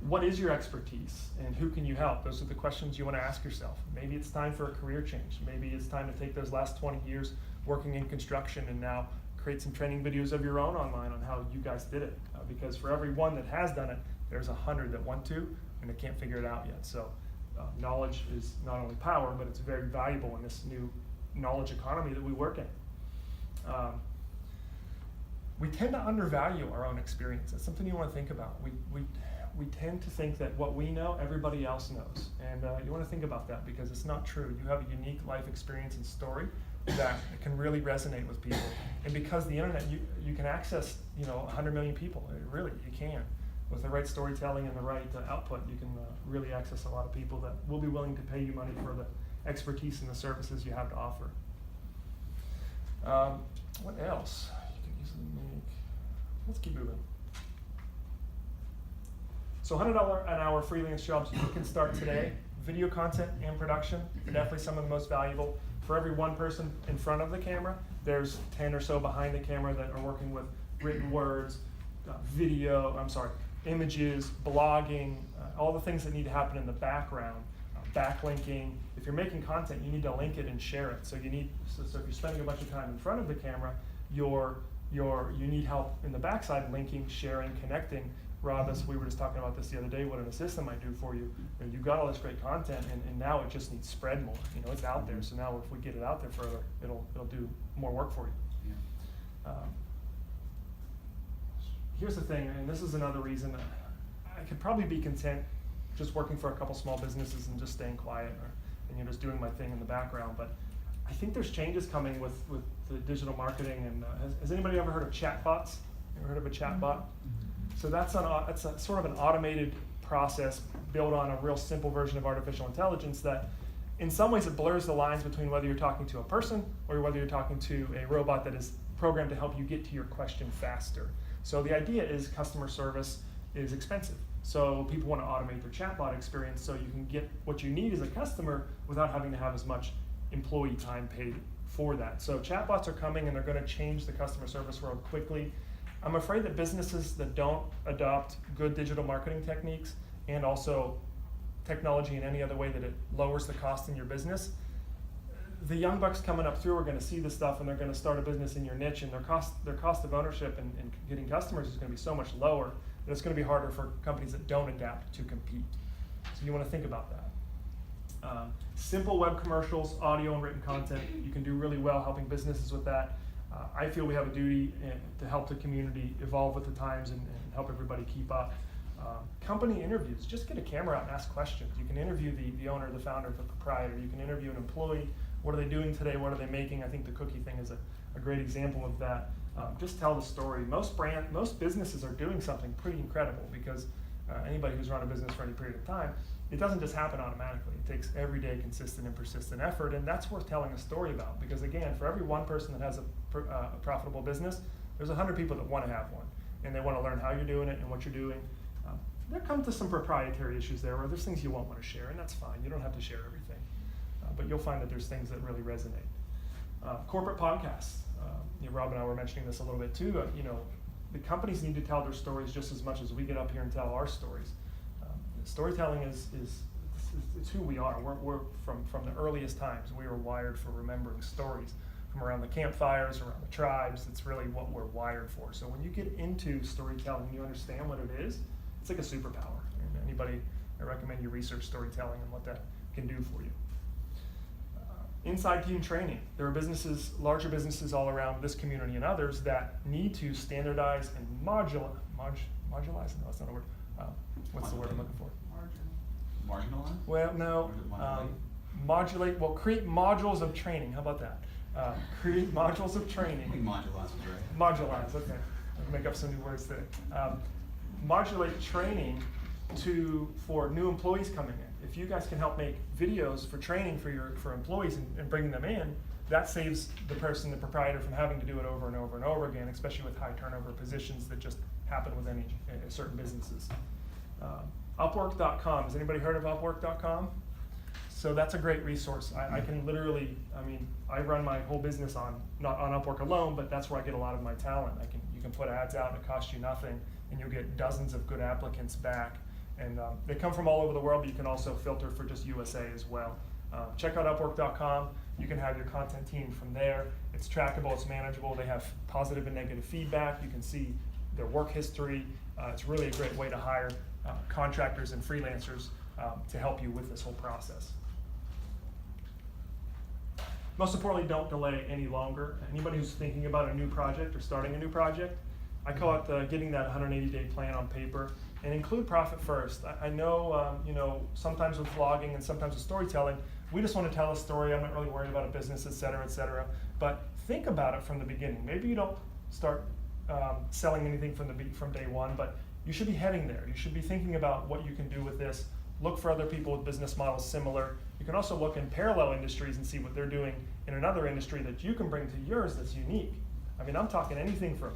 What is your expertise and who can you help? Those are the questions you want to ask yourself. Maybe it's time for a career change. Maybe it's time to take those last 20 years working in construction and now create some training videos of your own online on how you guys did it. Because for every one that has done it, there's 100 that want to and they can't figure it out yet. So knowledge is not only power, but it's very valuable in this new knowledge economy that we work in. We tend to undervalue our own experience. That's something you want to think about. We tend to think that what we know, everybody else knows. And you want to think about that because it's not true. You have a unique life experience and story that can really resonate with people. And because the internet, you can access, you know, 100 million people. Really, you can. With the right storytelling and the right output, you can really access a lot of people that will be willing to pay you money for the expertise and the services you have to offer. What else? You can easily make. Let's keep moving. So $100 an hour freelance jobs, you can start today. Video content and production are definitely some of the most valuable. For every one person in front of the camera, there's 10 or so behind the camera that are working with written words, images, blogging, all the things that need to happen in the background, backlinking. If you're making content, you need to link it and share it. So if you're spending a bunch of time in front of the camera, you need help in the backside, linking, sharing, connecting. Rob, as we were just talking about this the other day, what an assistant might do for you. And you've got all this great content, and now it just needs spread more. It's out there. So now if we get it out there further, it'll do more work for you. Yeah. Here's the thing, and this is another reason that I could probably be content just working for a couple small businesses and just staying quiet, and just doing my thing in the background. But I think there's changes coming with the digital marketing. And has anybody ever heard of chatbots? Ever heard of a chatbot? So that's a sort of an automated process built on a real simple version of artificial intelligence that in some ways it blurs the lines between whether you're talking to a person or whether you're talking to a robot that is programmed to help you get to your question faster. So the idea is customer service is expensive. So people want to automate their chatbot experience so you can get what you need as a customer without having to have as much employee time paid for that. So chatbots are coming and they're going to change the customer service world quickly. I'm afraid that businesses that don't adopt good digital marketing techniques and also technology in any other way that it lowers the cost in your business, the young bucks coming up through are going to see this stuff and they're going to start a business in your niche, and their cost of ownership and getting customers is going to be so much lower that it's going to be harder for companies that don't adapt to compete. So you want to think about that. Simple web commercials, audio and written content, you can do really well helping businesses with that. I feel we have a duty to help the community evolve with the times and help everybody keep up. Company interviews, just get a camera out and ask questions. You can interview the owner, the founder, the proprietor. You can interview an employee. What are they doing today? What are they making? I think the cookie thing is a great example of that. Just tell the story. Most businesses are doing something pretty incredible because anybody who's run a business for any period of time, it doesn't just happen automatically. It takes everyday consistent and persistent effort, and that's worth telling a story about, because again, for every one person that has a profitable business, there's 100 people that want to have one, and they want to learn how you're doing it and what you're doing. There come to some proprietary issues there where there's things you won't want to share, and that's fine. You don't have to share everything, but you'll find that there's things that really resonate. Corporate podcasts. Rob and I were mentioning this a little bit too. The companies need to tell their stories just as much as we get up here and tell our stories. Storytelling is it's who we are. We're from the earliest times. We were wired for remembering stories from around the campfires, around the tribes. It's really what we're wired for. So when you get into storytelling, you understand what it is. It's like a superpower. And anybody, I recommend you research storytelling and what that can do for you. Inside team training. There are businesses, larger businesses all around this community and others that need to standardize and modularize. No, that's not a word. What's the word I'm looking for? Marginalize? Well, no. Modulate. Well, create modules of training. How about that? Create modules of training. I think modularize is right. Modularize. Okay. I'll make up some new words today. Modulate training for new employees coming in. If you guys can help make videos for training for employees and bringing them in, that saves the proprietor from having to do it over and over and over again, especially with high turnover positions that just happen with any certain businesses. Upwork.com. Has anybody heard of Upwork.com? So that's a great resource. I can literally, I run my whole business not on Upwork alone, but that's where I get a lot of my talent. You can put ads out and it costs you nothing, and you'll get dozens of good applicants back. And they come from all over the world, but you can also filter for just USA as well. Check out Upwork.com. You can have your content team from there. It's trackable, it's manageable. They have positive and negative feedback. You can see their work history. It's really a great way to hire contractors and freelancers to help you with this whole process. Most importantly, don't delay any longer. Anybody who's thinking about a new project or starting a new project, I call it getting that 180-day plan on paper, and include profit first. I know, sometimes with vlogging and sometimes with storytelling, we just want to tell a story. I'm not really worried about a business, et cetera, but think about it from the beginning. Maybe you don't start selling anything from day one, but you should be heading there. You should be thinking about what you can do with this. Look for other people with business models similar, You can also look in parallel industries and see what they're doing in another industry that you can bring to yours that's unique. I mean, I'm talking anything from,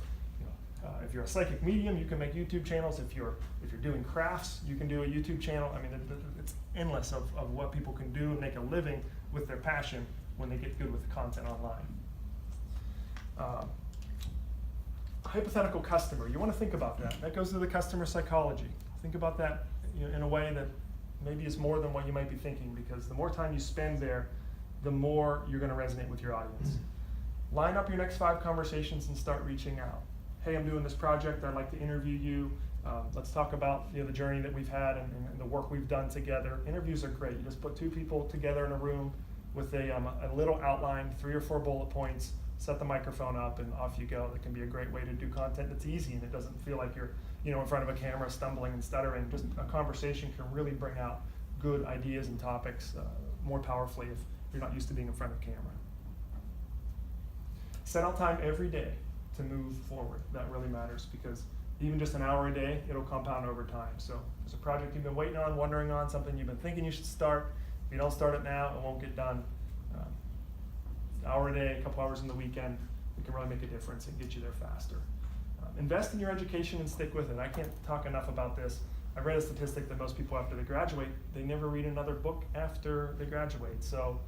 if you're a psychic medium, you can make YouTube channels. If you're doing crafts, you can do a YouTube channel. I mean, it's endless of what people can do and make a living with their passion when they get good with the content online. Hypothetical customer, you want to think about that. That goes to the customer psychology. Think about that in a way that maybe is more than what you might be thinking, because the more time you spend there, the more you're going to resonate with your audience. Line up your next 5 conversations and start reaching out. Hey, I'm doing this project, I'd like to interview you. Let's talk about the journey that we've had and the work we've done together. Interviews are great. You just put 2 people together in a room with a little outline, 3 or 4 bullet points, set the microphone up, and off you go. That can be a great way to do content that's easy and it doesn't feel like you're in front of a camera stumbling and stuttering. Just a conversation can really bring out good ideas and topics more powerfully if you're not used to being in front of a camera. Set out time every day to move forward. That really matters, because even just an hour a day, it'll compound over time. So if there's a project you've been waiting on, wondering on, something you've been thinking you should start, if you don't start it now, it won't get done. An hour a day, a couple hours in the weekend, it can really make a difference and get you there faster. Invest in your education and stick with it. I can't talk enough about this. I've read a statistic that most people after they graduate, they never read another book after they graduate. So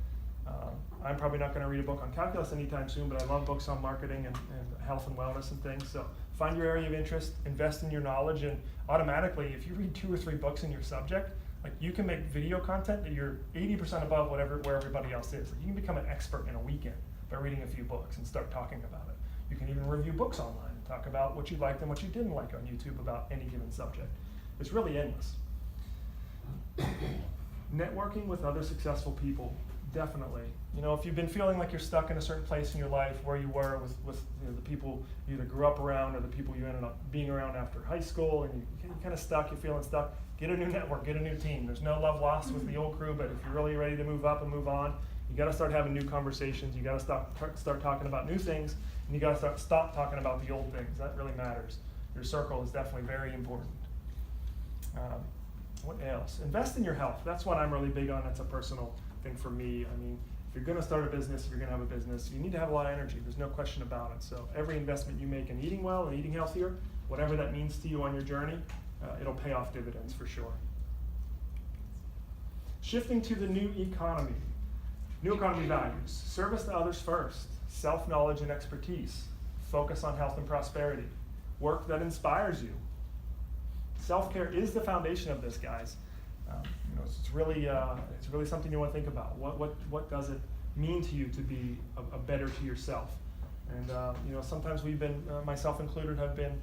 I'm probably not going to read a book on calculus anytime soon, but I love books on marketing and health and wellness and things. So find your area of interest, invest in your knowledge, and automatically, if you read 2 or 3 books in your subject, like you can make video content that you're 80% above where everybody else is. Like you can become an expert in a weekend by reading a few books and start talking about it. You can even review books online and talk about what you liked and what you didn't like on YouTube about any given subject. It's really endless. Networking with other successful people, definitely. If you've been feeling like you're stuck in a certain place in your life where you were with the people you either grew up around or the people you ended up being around after high school, and you're kind of stuck, you're feeling stuck, get a new network, get a new team. There's no love lost with the old crew, but if you're really ready to move up and move on, you got to start having new conversations. You got to start talking about new things, and you got to stop talking about the old things. That really matters. Your circle is definitely very important. What else? Invest in your health. That's what I'm really big on. That's a personal thing for me. I mean, if you're going to start a business, if you're going to have a business, you need to have a lot of energy. There's no question about it. So every investment you make in eating well and eating healthier, whatever that means to you on your journey, it'll pay off dividends for sure. Shifting to the new economy. New economy values. Service to others first. Self-knowledge and expertise. Focus on health and prosperity. Work that inspires you. Self-care is the foundation of this, guys. It's really something you want to think about. What does it mean to you to be a better to yourself? And sometimes we've been, myself included, have been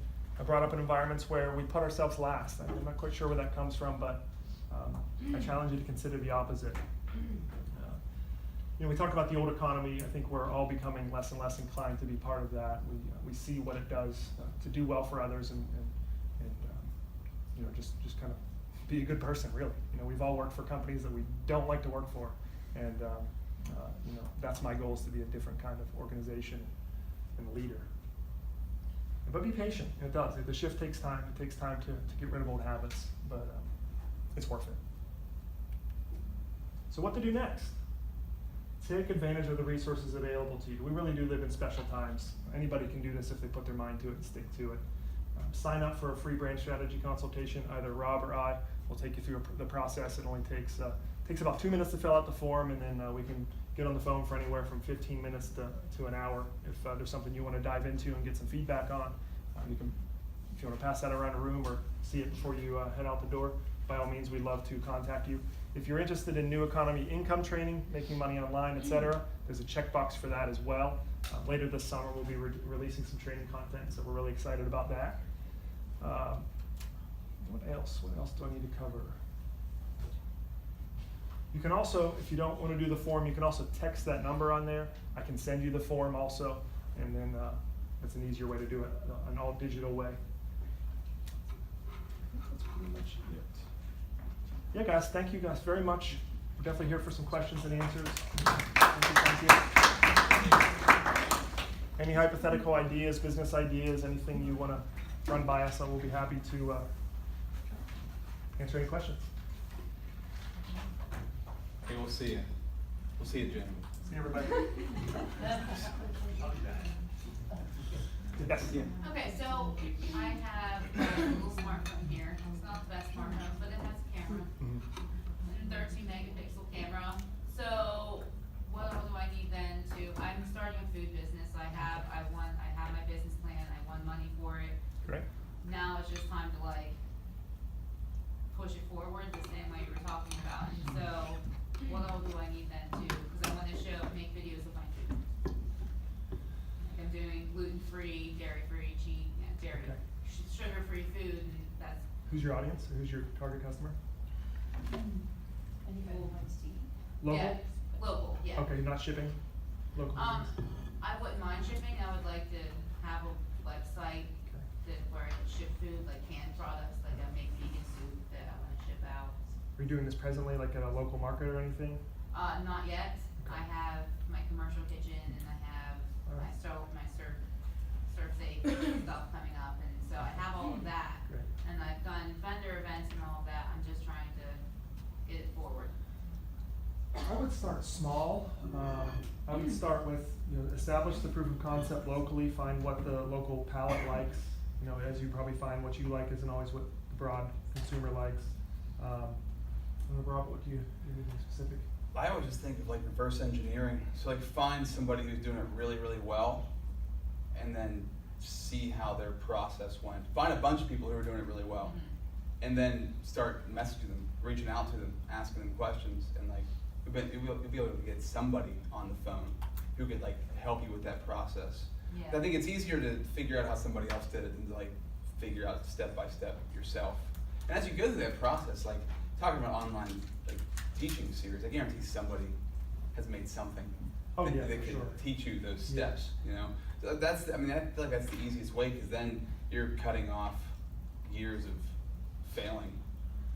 brought up in environments where we put ourselves last. I'm not quite sure where that comes from, but I challenge you to consider the opposite. We talk about the old economy. I think we're all becoming less and less inclined to be part of that. We see what it does to do well for others and just kind of be a good person, really. We've all worked for companies that we don't like to work for, and that's my goal, is to be a different kind of organization and leader. But be patient. It does. The shift takes time. It takes time to get rid of old habits, but it's worth it. So what to do next? Take advantage of the resources available to you. We really do live in special times. Anybody can do this if they put their mind to it and stick to it. Sign up for a free brand strategy consultation. Either Rob or I will take you through the process. It only takes about 2 minutes to fill out the form, and then we can get on the phone for anywhere from 15 minutes to an hour. If there's something you want to dive into and get some feedback on, if you want to pass that around a room or see it before you head out the door, by all means, we'd love to contact you. If you're interested in new economy income training, making money online, etc., there's a checkbox for that as well. Later this summer, we'll be releasing some training content, so we're really excited about that. What else? What else do I need to cover? You can also, if you don't want to do the form, you can also text that number on there. I can send you the form also, and then that's an easier way to do it, an all digital way. That's pretty much it. Yeah, guys, thank you guys very much. We're definitely here for some questions and answers. Thank you. Any hypothetical ideas, business ideas, anything you want to run by us, I will be happy to answer any questions. Hey, we'll see you. We'll see you, Jim. See everybody. I'll be back. Yes. Yeah. Okay, so I have a little smartphone here. It's not the best smartphone, but it has a camera. Mhm. 13 megapixel camera. So what do I need then I'm starting a food business. I have my business plan. I won money for it. Great. Now it's just time to like push it forward the same way you were talking about. And so what all do I need then too? Because I want to make videos of my food. Like I'm doing gluten-free, dairy-free, dairy, Okay. sugar-free food, and that's Who's your audience? Who's your target customer? anybody who wants to eat. Local? Yeah, local, yeah. Okay, not shipping? Local business? I wouldn't mind shipping. I would like to have a website where I can ship food, like canned products, like I make vegan soup that I wanna ship out. Are you doing this presently like at a local market or anything? Not yet. Okay. I have my commercial kitchen and I have Alright. my serve safe stuff coming up, and so I have all of that. Great. And I've done vendor events and all of that. I'm just trying to get it forward. I would start small. I would start with, establish the proof of concept locally, find what the local palate likes. As you probably find, what you like isn't always what the broad consumer likes. Rob, what do you anything specific? I always just think of like reverse engineering. So like find somebody who's doing it really, really well, and then see how their process went. Find a bunch of people who are doing it really well, and then start messaging them, reaching out to them, asking them questions, and like you'll be able to get somebody on the phone who could like help you with that process. Yeah. I think it's easier to figure out how somebody else did it than to like figure out step by step yourself. And as you go through that process, like talking about online like teaching series, I guarantee somebody has made something Oh, that, yeah, that for could sure. teach you those Yeah. steps. So I feel like that's the easiest way, because then you're cutting off years of failing.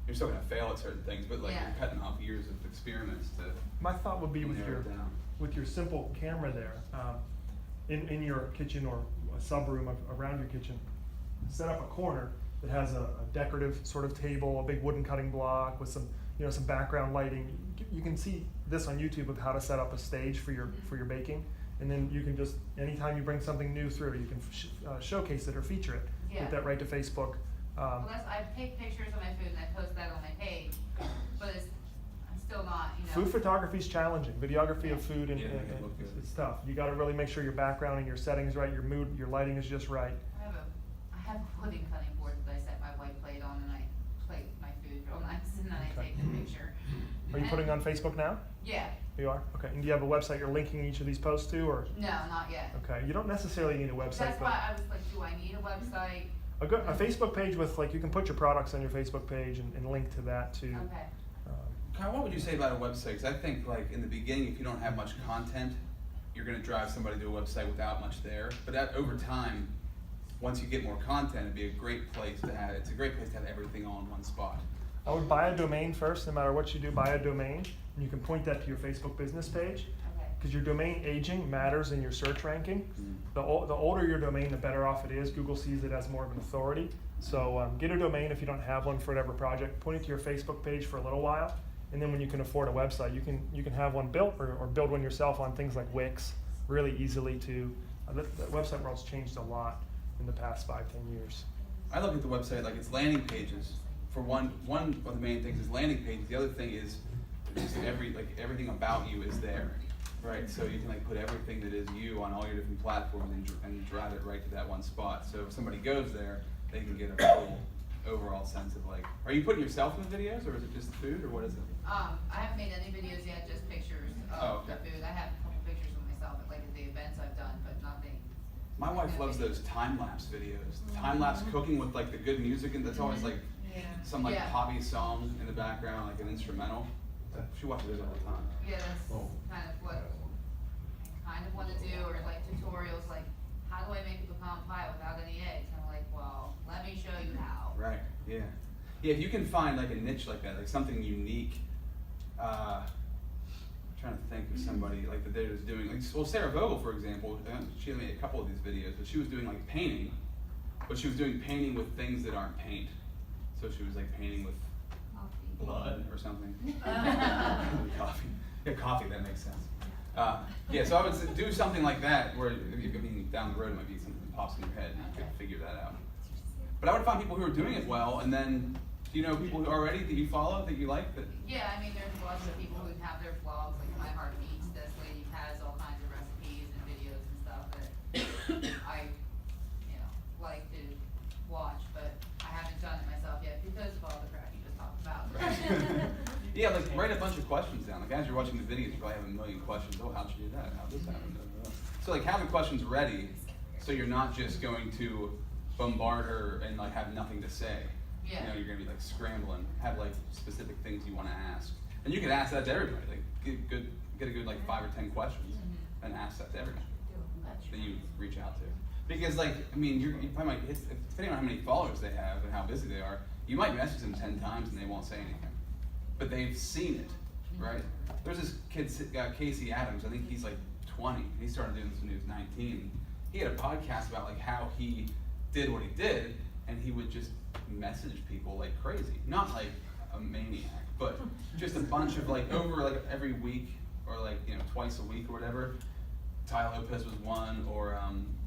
You're still gonna fail at certain things, but like Yeah. you're cutting off years of experiments to My thought would be with narrow it down. your simple camera there, in your kitchen or a sub-room around your kitchen, set up a corner that has a decorative sort of table, a big wooden cutting block with some some background lighting. You can see this on YouTube of how to set up a stage for your baking, and then you can just anytime you bring something new through, you can showcase it or feature it. Yeah. Put that right to Facebook. Well, I take pictures of my food and I post that on my page, but I'm still not, Food photography is challenging. Videography of food and Yeah, make it look good. it's tough. You got to really make sure your background and your settings right, your mood, your lighting is just right. I have a pudding cutting board that I set my white plate on, and I plate my food real nice, and then I Okay. take the picture. Are you putting on Facebook now? Yeah, You are? Okay. And do you have a website you're linking each of these posts to, or? no, not yet. Okay. You don't necessarily need a website, That's but why I was like, do I need a website? a Facebook page with you can put your products on your Facebook page and link to that too. Okay. Kyle, what would you say about a website? Because I think like in the beginning, if you don't have much content, you're going to drive somebody to a website without much there. But over time, once you get more content, it'd be a great place to have. It's a great place to have everything all in one spot. I would buy a domain first, no matter what you do, buy a domain, and you can point that to your Facebook business page. Okay. Because your domain aging matters in your search ranking. Mm. The older your domain, the better off it is. Google sees it as more of an authority. So get a domain if you don't have one for whatever project. Point it to your Facebook page for a little while, and then when you can afford a website, you can have one built or build one yourself on things like Wix really easily too. The website world's changed a lot in the past 5-10 years. I look at the website like it's landing pages. For one of the main things is landing pages. The other thing is just everything about you is there, right? So you can like put everything that is you on all your different platforms and drive it right to that one spot. So if somebody goes there, they can get a full overall sense of like, are you putting yourself in the videos, or is it just the food, or what is it? I haven't made any videos yet, just pictures of the food. I have a couple pictures of myself at like the events I've done, but nothing. My wife loves those time-lapse videos. Time-lapse cooking with like the good music, and that's always like some like Yeah. poppy song in the background, like an instrumental. She watches those all the time. Yeah, that's kind of what I kind of want to do, or like tutorials, like how do I make a pecan pie without any eggs? And I'm like, well, let me show you how. Right. Yeah. Yeah. If you can find like a niche like that, like something unique. I'm trying to think of somebody like that they're just doing. Like, well, Sarah Vogel, for example, she made a couple of these videos, but she was doing like painting, but she was doing painting with things that aren't paint. So she was like painting with blood or something. Coffee. Yeah, coffee, that makes sense. Yeah, so I would do something like that where, down the road it might be something that pops in your head and you could figure that out. But I would find people who are doing it well, and then, do you know people who already that you follow, that you like? That Yeah, I mean, there's lots of people who have their vlogs, like My Heart Beats, this lady has all kinds of recipes and videos and stuff that I, like to watch, but I haven't done it myself yet because of all the crap you just talked about. Yeah, like write a bunch of questions down. Like as you're watching the videos, you probably have a million questions. Oh, how'd you do that? How'd this happen? So like have the questions ready, so you're not just going to bombard her and like have nothing to say. Yeah. You're gonna be like scrambling. Have like specific things you want to ask, and you can ask that to everybody. Like get a good like 5 or 10 questions, and ask that to everybody that you reach out to. Because like you probably might depending on how many followers they have and how busy they are, you might message them 10 times and they won't say anything. But they've seen it, right? There's this kid, Casey Adams, I think he's like 20. He started doing this when he was 19. He had a podcast about like how he did what he did, and he would just message people like crazy. Not like a maniac, but just a bunch of like over like every week or like twice a week or whatever. Ty Lopez was one, or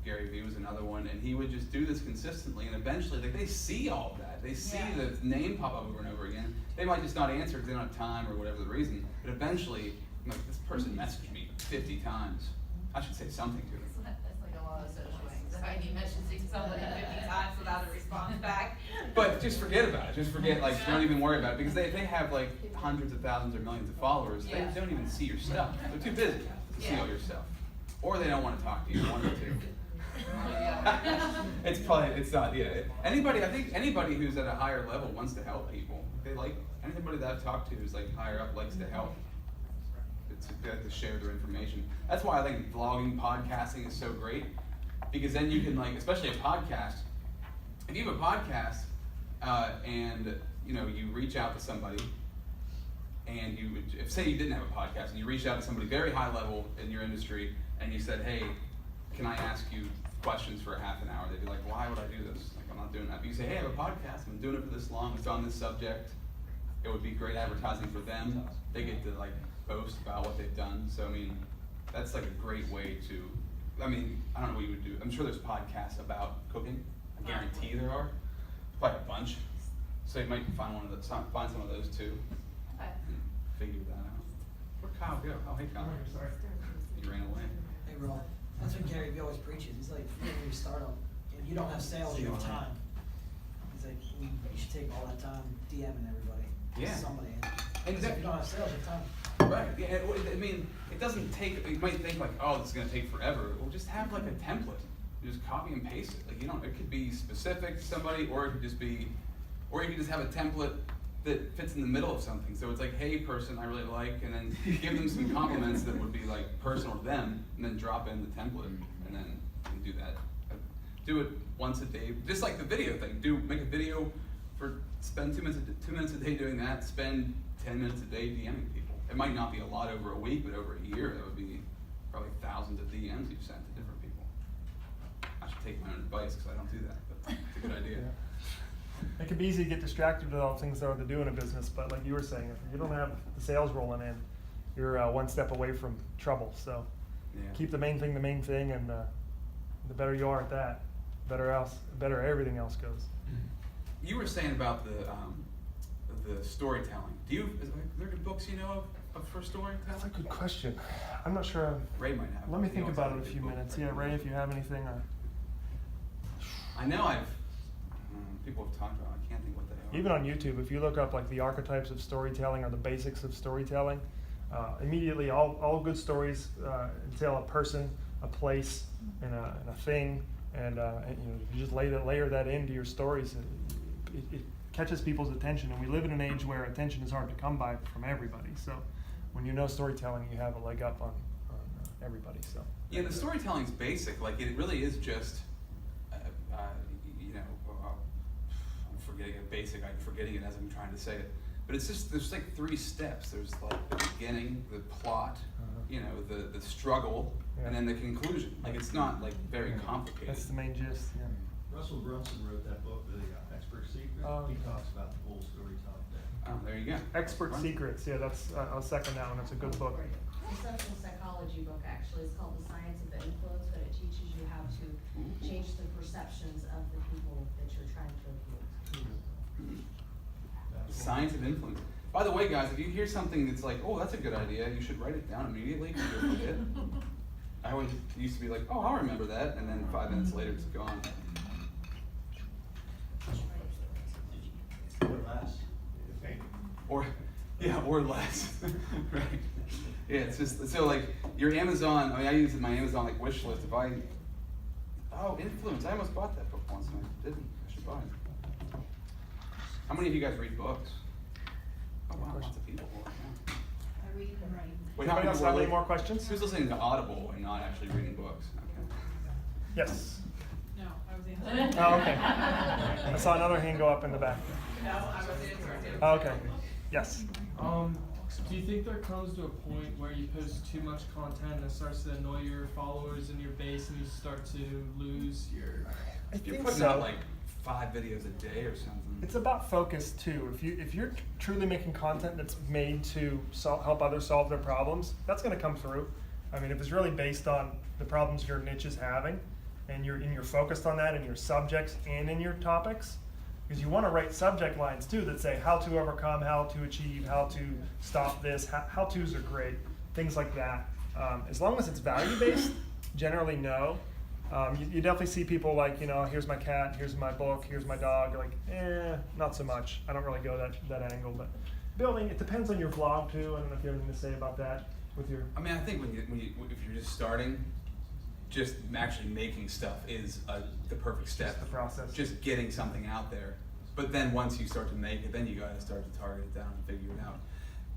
Gary Vee was another one, and he would just do this consistently, and eventually like they see all of that. They see the name pop up over and over again. They might just not answer because they don't have time or whatever the reason, but eventually, like, this person messaged me 50 times. I should say something to them. That's like a lot of social anxiety, messaging somebody 50 times without a response back. But just forget about it. Just forget, like, don't even worry about it, because they have like hundreds of thousands or millions of followers. Yeah. They don't even see your stuff. They're too busy to see all your stuff. Or they don't want to talk to you, one or two. It's not, I think anybody who's at a higher level wants to help people. They like, anybody that I've talked to who's like higher up likes to help. They like to share their information. That's why I think vlogging, podcasting is so great, because then you can like, especially a podcast, if you have a podcast and you reach out to somebody, and if say you didn't have a podcast and you reached out to somebody very high level in your industry and you said, hey, can I ask you questions for a half an hour? They'd be like, why would I do this? Like, I'm not doing that. But you say, hey, I have a podcast. I've been doing it for this long. It's on this subject. It would be great advertising for them. They get to like boast about what they've done. So, that's like a great way to, I don't know what you would do. I'm sure there's podcasts about cooking. I guarantee there are. Probably a bunch. So you might find find some of those too. Okay. And figure that out. Where'd Kyle go? Oh, hey, Kyle. Sorry. You ran away. Hey, Rob, that's what Gary Vee always preaches. He's like, when you start up, if you don't have sales, you have time. He's like, you should take all that time DMing everybody. Yeah. Somebody. And Because if you don't have sales, you have time. Right. Yeah. It doesn't take. You might think like, oh, this is gonna take forever. Well, just have like a template. You just copy and paste it. Like it could be specific to somebody, or it could just be, or you could just have a template that fits in the middle of something. So it's like, hey, person I really like, and then give them some compliments that would be like personal to them, and then drop in the template, and then do that. Do it once a day, just like the video thing. Make a video spend 2 minutes a day doing that. Spend 10 minutes a day DMing people. It might not be a lot over a week, but over a year, that would be probably thousands of DMs you've sent to different people. I should take my own advice because I don't do that, but it's a good idea. It can be easy to get distracted with all the things there are to do in a business, but like you were saying, if you don't have the sales rolling in, you're one step away from trouble. So keep the main thing, and the better you are at that, better everything else goes. You were saying about the storytelling. Is there good books you know of for storytelling? That's a good question. I'm not sure. Ray might have. Let me He think always about has it a good few book. minutes. Yeah, Ray, if you have anything. I know people have talked about it. I can't think what they are. Even on YouTube, if you look up like the archetypes of storytelling or the basics of storytelling, immediately all good stories entail a person, a place, and a thing, and if you just layer that into your stories, it catches people's attention. And we live in an age where attention is hard to come by from everybody. So when you know storytelling, you have a leg up on everybody. So yeah, the storytelling's basic. Like it really is just. I'm forgetting it basic. I'm forgetting it as I'm trying to say it. But it's just there's like 3 steps. There's like the beginning, the plot, the struggle, and then the conclusion. Like it's not like very complicated. that's the main gist. Yeah. Russell Brunson wrote that book, The Expert Secret. Oh, He yeah. talks about the whole storytelling thing. Oh, there you go. Expert Right. Secrets, yeah, that's, I'll second that one, that's a good book. It's a social psychology book, actually. It's called The Science of Influence, but it teaches you how to change the perceptions of the people that you're trying to appeal to. Science of influence. By the way, guys, if you hear something that's like, oh, that's a good idea, you should write it down immediately because you'll forget. I always used to be like, oh, I'll remember that, and then 5 minutes later it's gone. Or less. Or, yeah, or less. Right. Yeah, it's just, so like, your Amazon, I mean, I use my Amazon like wish list. If I, oh, influence, I almost bought that book once and I didn't. I should buy it. How many of you guys read books? Oh, wow, lots of people. Yeah. I read and write. Wait, how Anybody many else people have are any more questions? Who's listening to Audible and not actually reading books? Okay. Yes. No, I was answering. Oh, okay. I saw another hand go up in the back. No, I was answering. Oh, okay. Yes. Do you think there comes to a point where you post too much content and it starts to annoy your followers and your base and you start to lose your... You're think putting so. out like 5 videos a day or something. It's about focus too. If you're truly making content that's made to help others solve their problems, that's going to come through. I mean, if it's really based on the problems your niche is having, and you're focused on that in your subjects and in your topics, because you want to write subject lines too that say how to overcome, how to achieve, how to stop this. How-tos are great, things like that. As long as it's value based, generally no. You definitely see people like, here's my cat, here's my book, here's my dog. You're like, not so much. I don't really go that angle. But building, it depends on your vlog too. I don't know if you have anything to say about that with your. I mean, I think if you're just starting, just actually making stuff is the perfect step. Just the process. Just getting something out there. But then once you start to make it, then you gotta start to target it down and figure it out.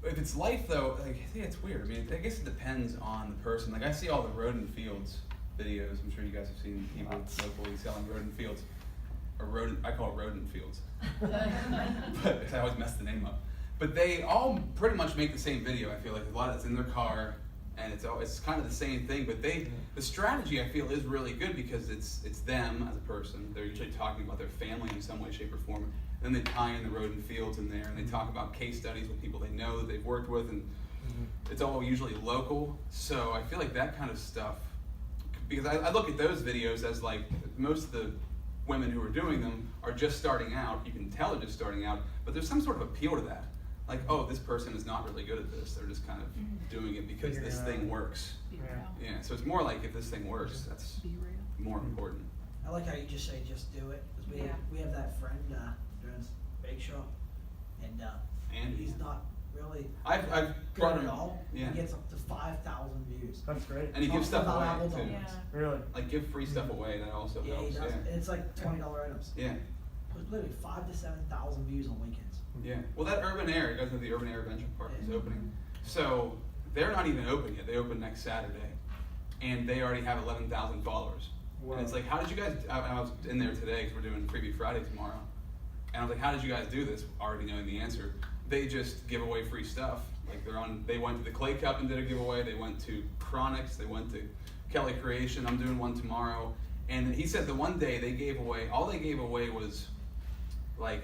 If it's life though, like, I think it's weird. I mean, I guess it depends on the person. Like I see all the road and fields videos. I'm sure you guys have seen people locally selling road and fields. Or I call it rodent fields. But I always mess the name up. But they all pretty much make the same video. I feel like a lot of it's in their car, and it's kind of the same thing. But the strategy I feel is really good because it's them as a person. They're usually talking about their family in some way, shape, or form. Then they tie in the road and fields in there, and they talk about case studies with people they know that they've worked with, and it's all usually local. So I feel like that kind of stuff, because I look at those videos as like most of the women who are doing them are just starting out. You can tell they're just starting out, but there's some sort of appeal to that. Like, oh, this person is not really good at this. They're just kind of doing it because Figuring this it thing out. works. Yeah. Yeah, so it's more like if this thing works, that's more important. I like how you just say, just do it, because we have that friend, doing his bake shop, and, Andy. he's not really I've good brought at him, all. yeah. He gets up to 5,000 views. That's great. And he gives stuff About away Apple too. donuts. Really. Like give free stuff away, that also Yeah, he helps. does, Yeah. and it's like $20 items. Yeah. Literally 5,000 to 7,000 views on weekends. Yeah. Well, that Urban Air, you guys know the Urban Air Adventure Park is opening. So they're not even open yet. They open next Saturday, and they already have 11,000 followers. Wow. And it's like, how did you guys? I was in there today because we're doing Freebie Friday tomorrow, and I was like, how did you guys do this? Already knowing the answer. They just give away free stuff. Like they went to the Clay Cup and did a giveaway. They went to Chronics. They went to Kelly Creation. I'm doing one tomorrow. And he said the one day they gave away, all they gave away was like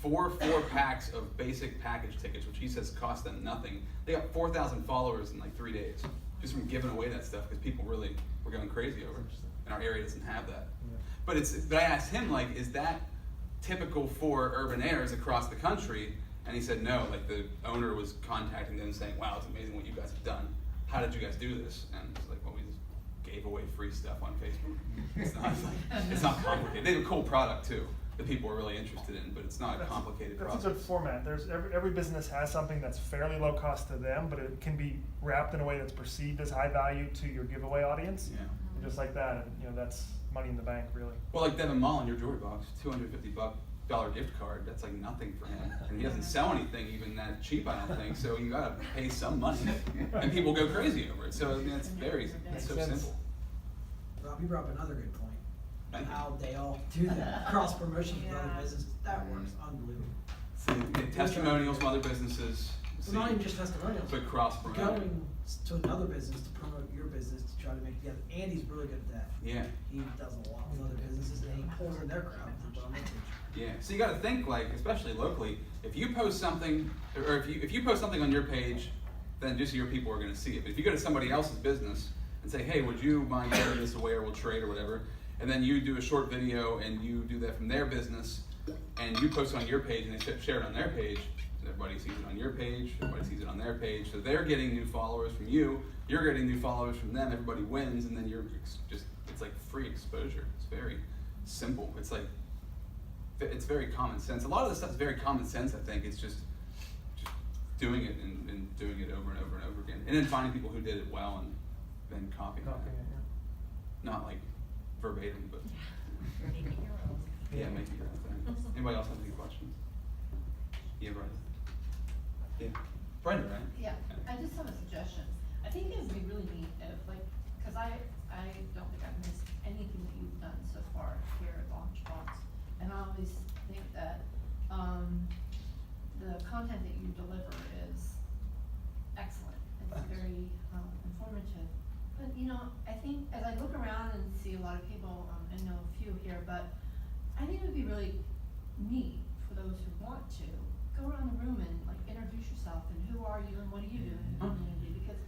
four packs of basic package tickets, which he says cost them nothing. They got 4,000 followers in like 3 days just from giving away that stuff because people really were going crazy over it. And our area doesn't have that. Yeah. But I asked him, like, is that typical for urban airs across the country? And he said no. Like the owner was contacting them saying, wow, it's amazing what you guys have done. How did you guys do this? And it's like, well, we just gave away free stuff on Facebook. It's not complicated. They have a cool product too that people are really interested in, but it's not a complicated That's process. a good format. There's every business has something that's fairly low cost to them, but it can be wrapped in a way that's perceived as high value to your giveaway audience. Yeah. And just like that, and that's money in the bank, really. Well, like Devin Mullen, your jewelry box, $250 gift card. That's like nothing for him, and he doesn't sell anything even that cheap, I don't think. So you gotta pay some money, and people go crazy over it. So I mean, it's so Makes sense. simple. Rob, you brought up another good point. Thank you. How they all do that cross promotion with other businesses. That works unbelievable. So you get testimonials from other businesses. Well, not even just testimonials. But cross-promote. Going to another business to promote your business to try to make together. Andy's really good at that. Yeah. He does a lot with other businesses and he pulls in their crowd and put on their page. Yeah, so you got to think, like, especially locally, if you post something, or if you post something on your page, then just your people are going to see it. But if you go to somebody else's business and say, hey, would you mind giving this away, or we'll trade or whatever, and then you do a short video and you do that from their business, and you post it on your page and they share it on their page, everybody sees it on your page, everybody sees it on their page, so they're getting new followers from you, you're getting new followers from them, everybody wins, and then you're just, it's like free exposure. It's very simple. It's like, it's very common sense. A lot of this stuff is very common sense, I think. It's just doing it and doing it over and over and over again. And then finding people who did it well and then copying it. Not like verbatim, but Make it your own. yeah, make it your own thing. Anybody else have any questions? Yeah, Brenda. Yeah. Brenda, right? Yeah, I just have a suggestion. I think it would be really neat if, like, cause I don't think I've missed anything that you've done so far here at Launchbox. And I always think that, the content that you deliver is excellent. It's very, informative. But, you know, I think as I look around and see a lot of people, I know a few here, but I think it would be really neat for those who want to go around the room and like introduce yourself and who are you and what do you do in the community, because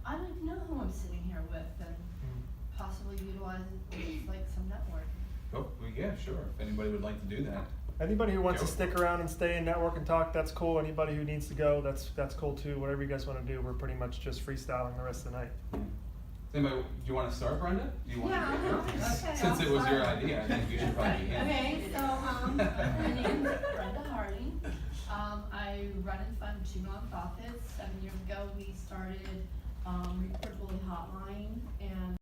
I don't know who I'm sitting here with and possibly utilize it with like some networking. Oh, well, yeah, sure. If anybody would like to do that. Anybody who wants to Go. stick around and stay and network and talk, that's cool. Anybody who needs to go, that's cool too. Whatever you guys want to do, we're pretty much just freestyling the rest of the night. Anybody, do you want to start, Brenda? Do you want Yeah, to go? okay, Since I'll it was your start. idea, I think you should probably begin. Okay, so, my name is Brenda Harding. I run and fund 2 nonprofits. 7 years ago, we started, Reportability Hotline, and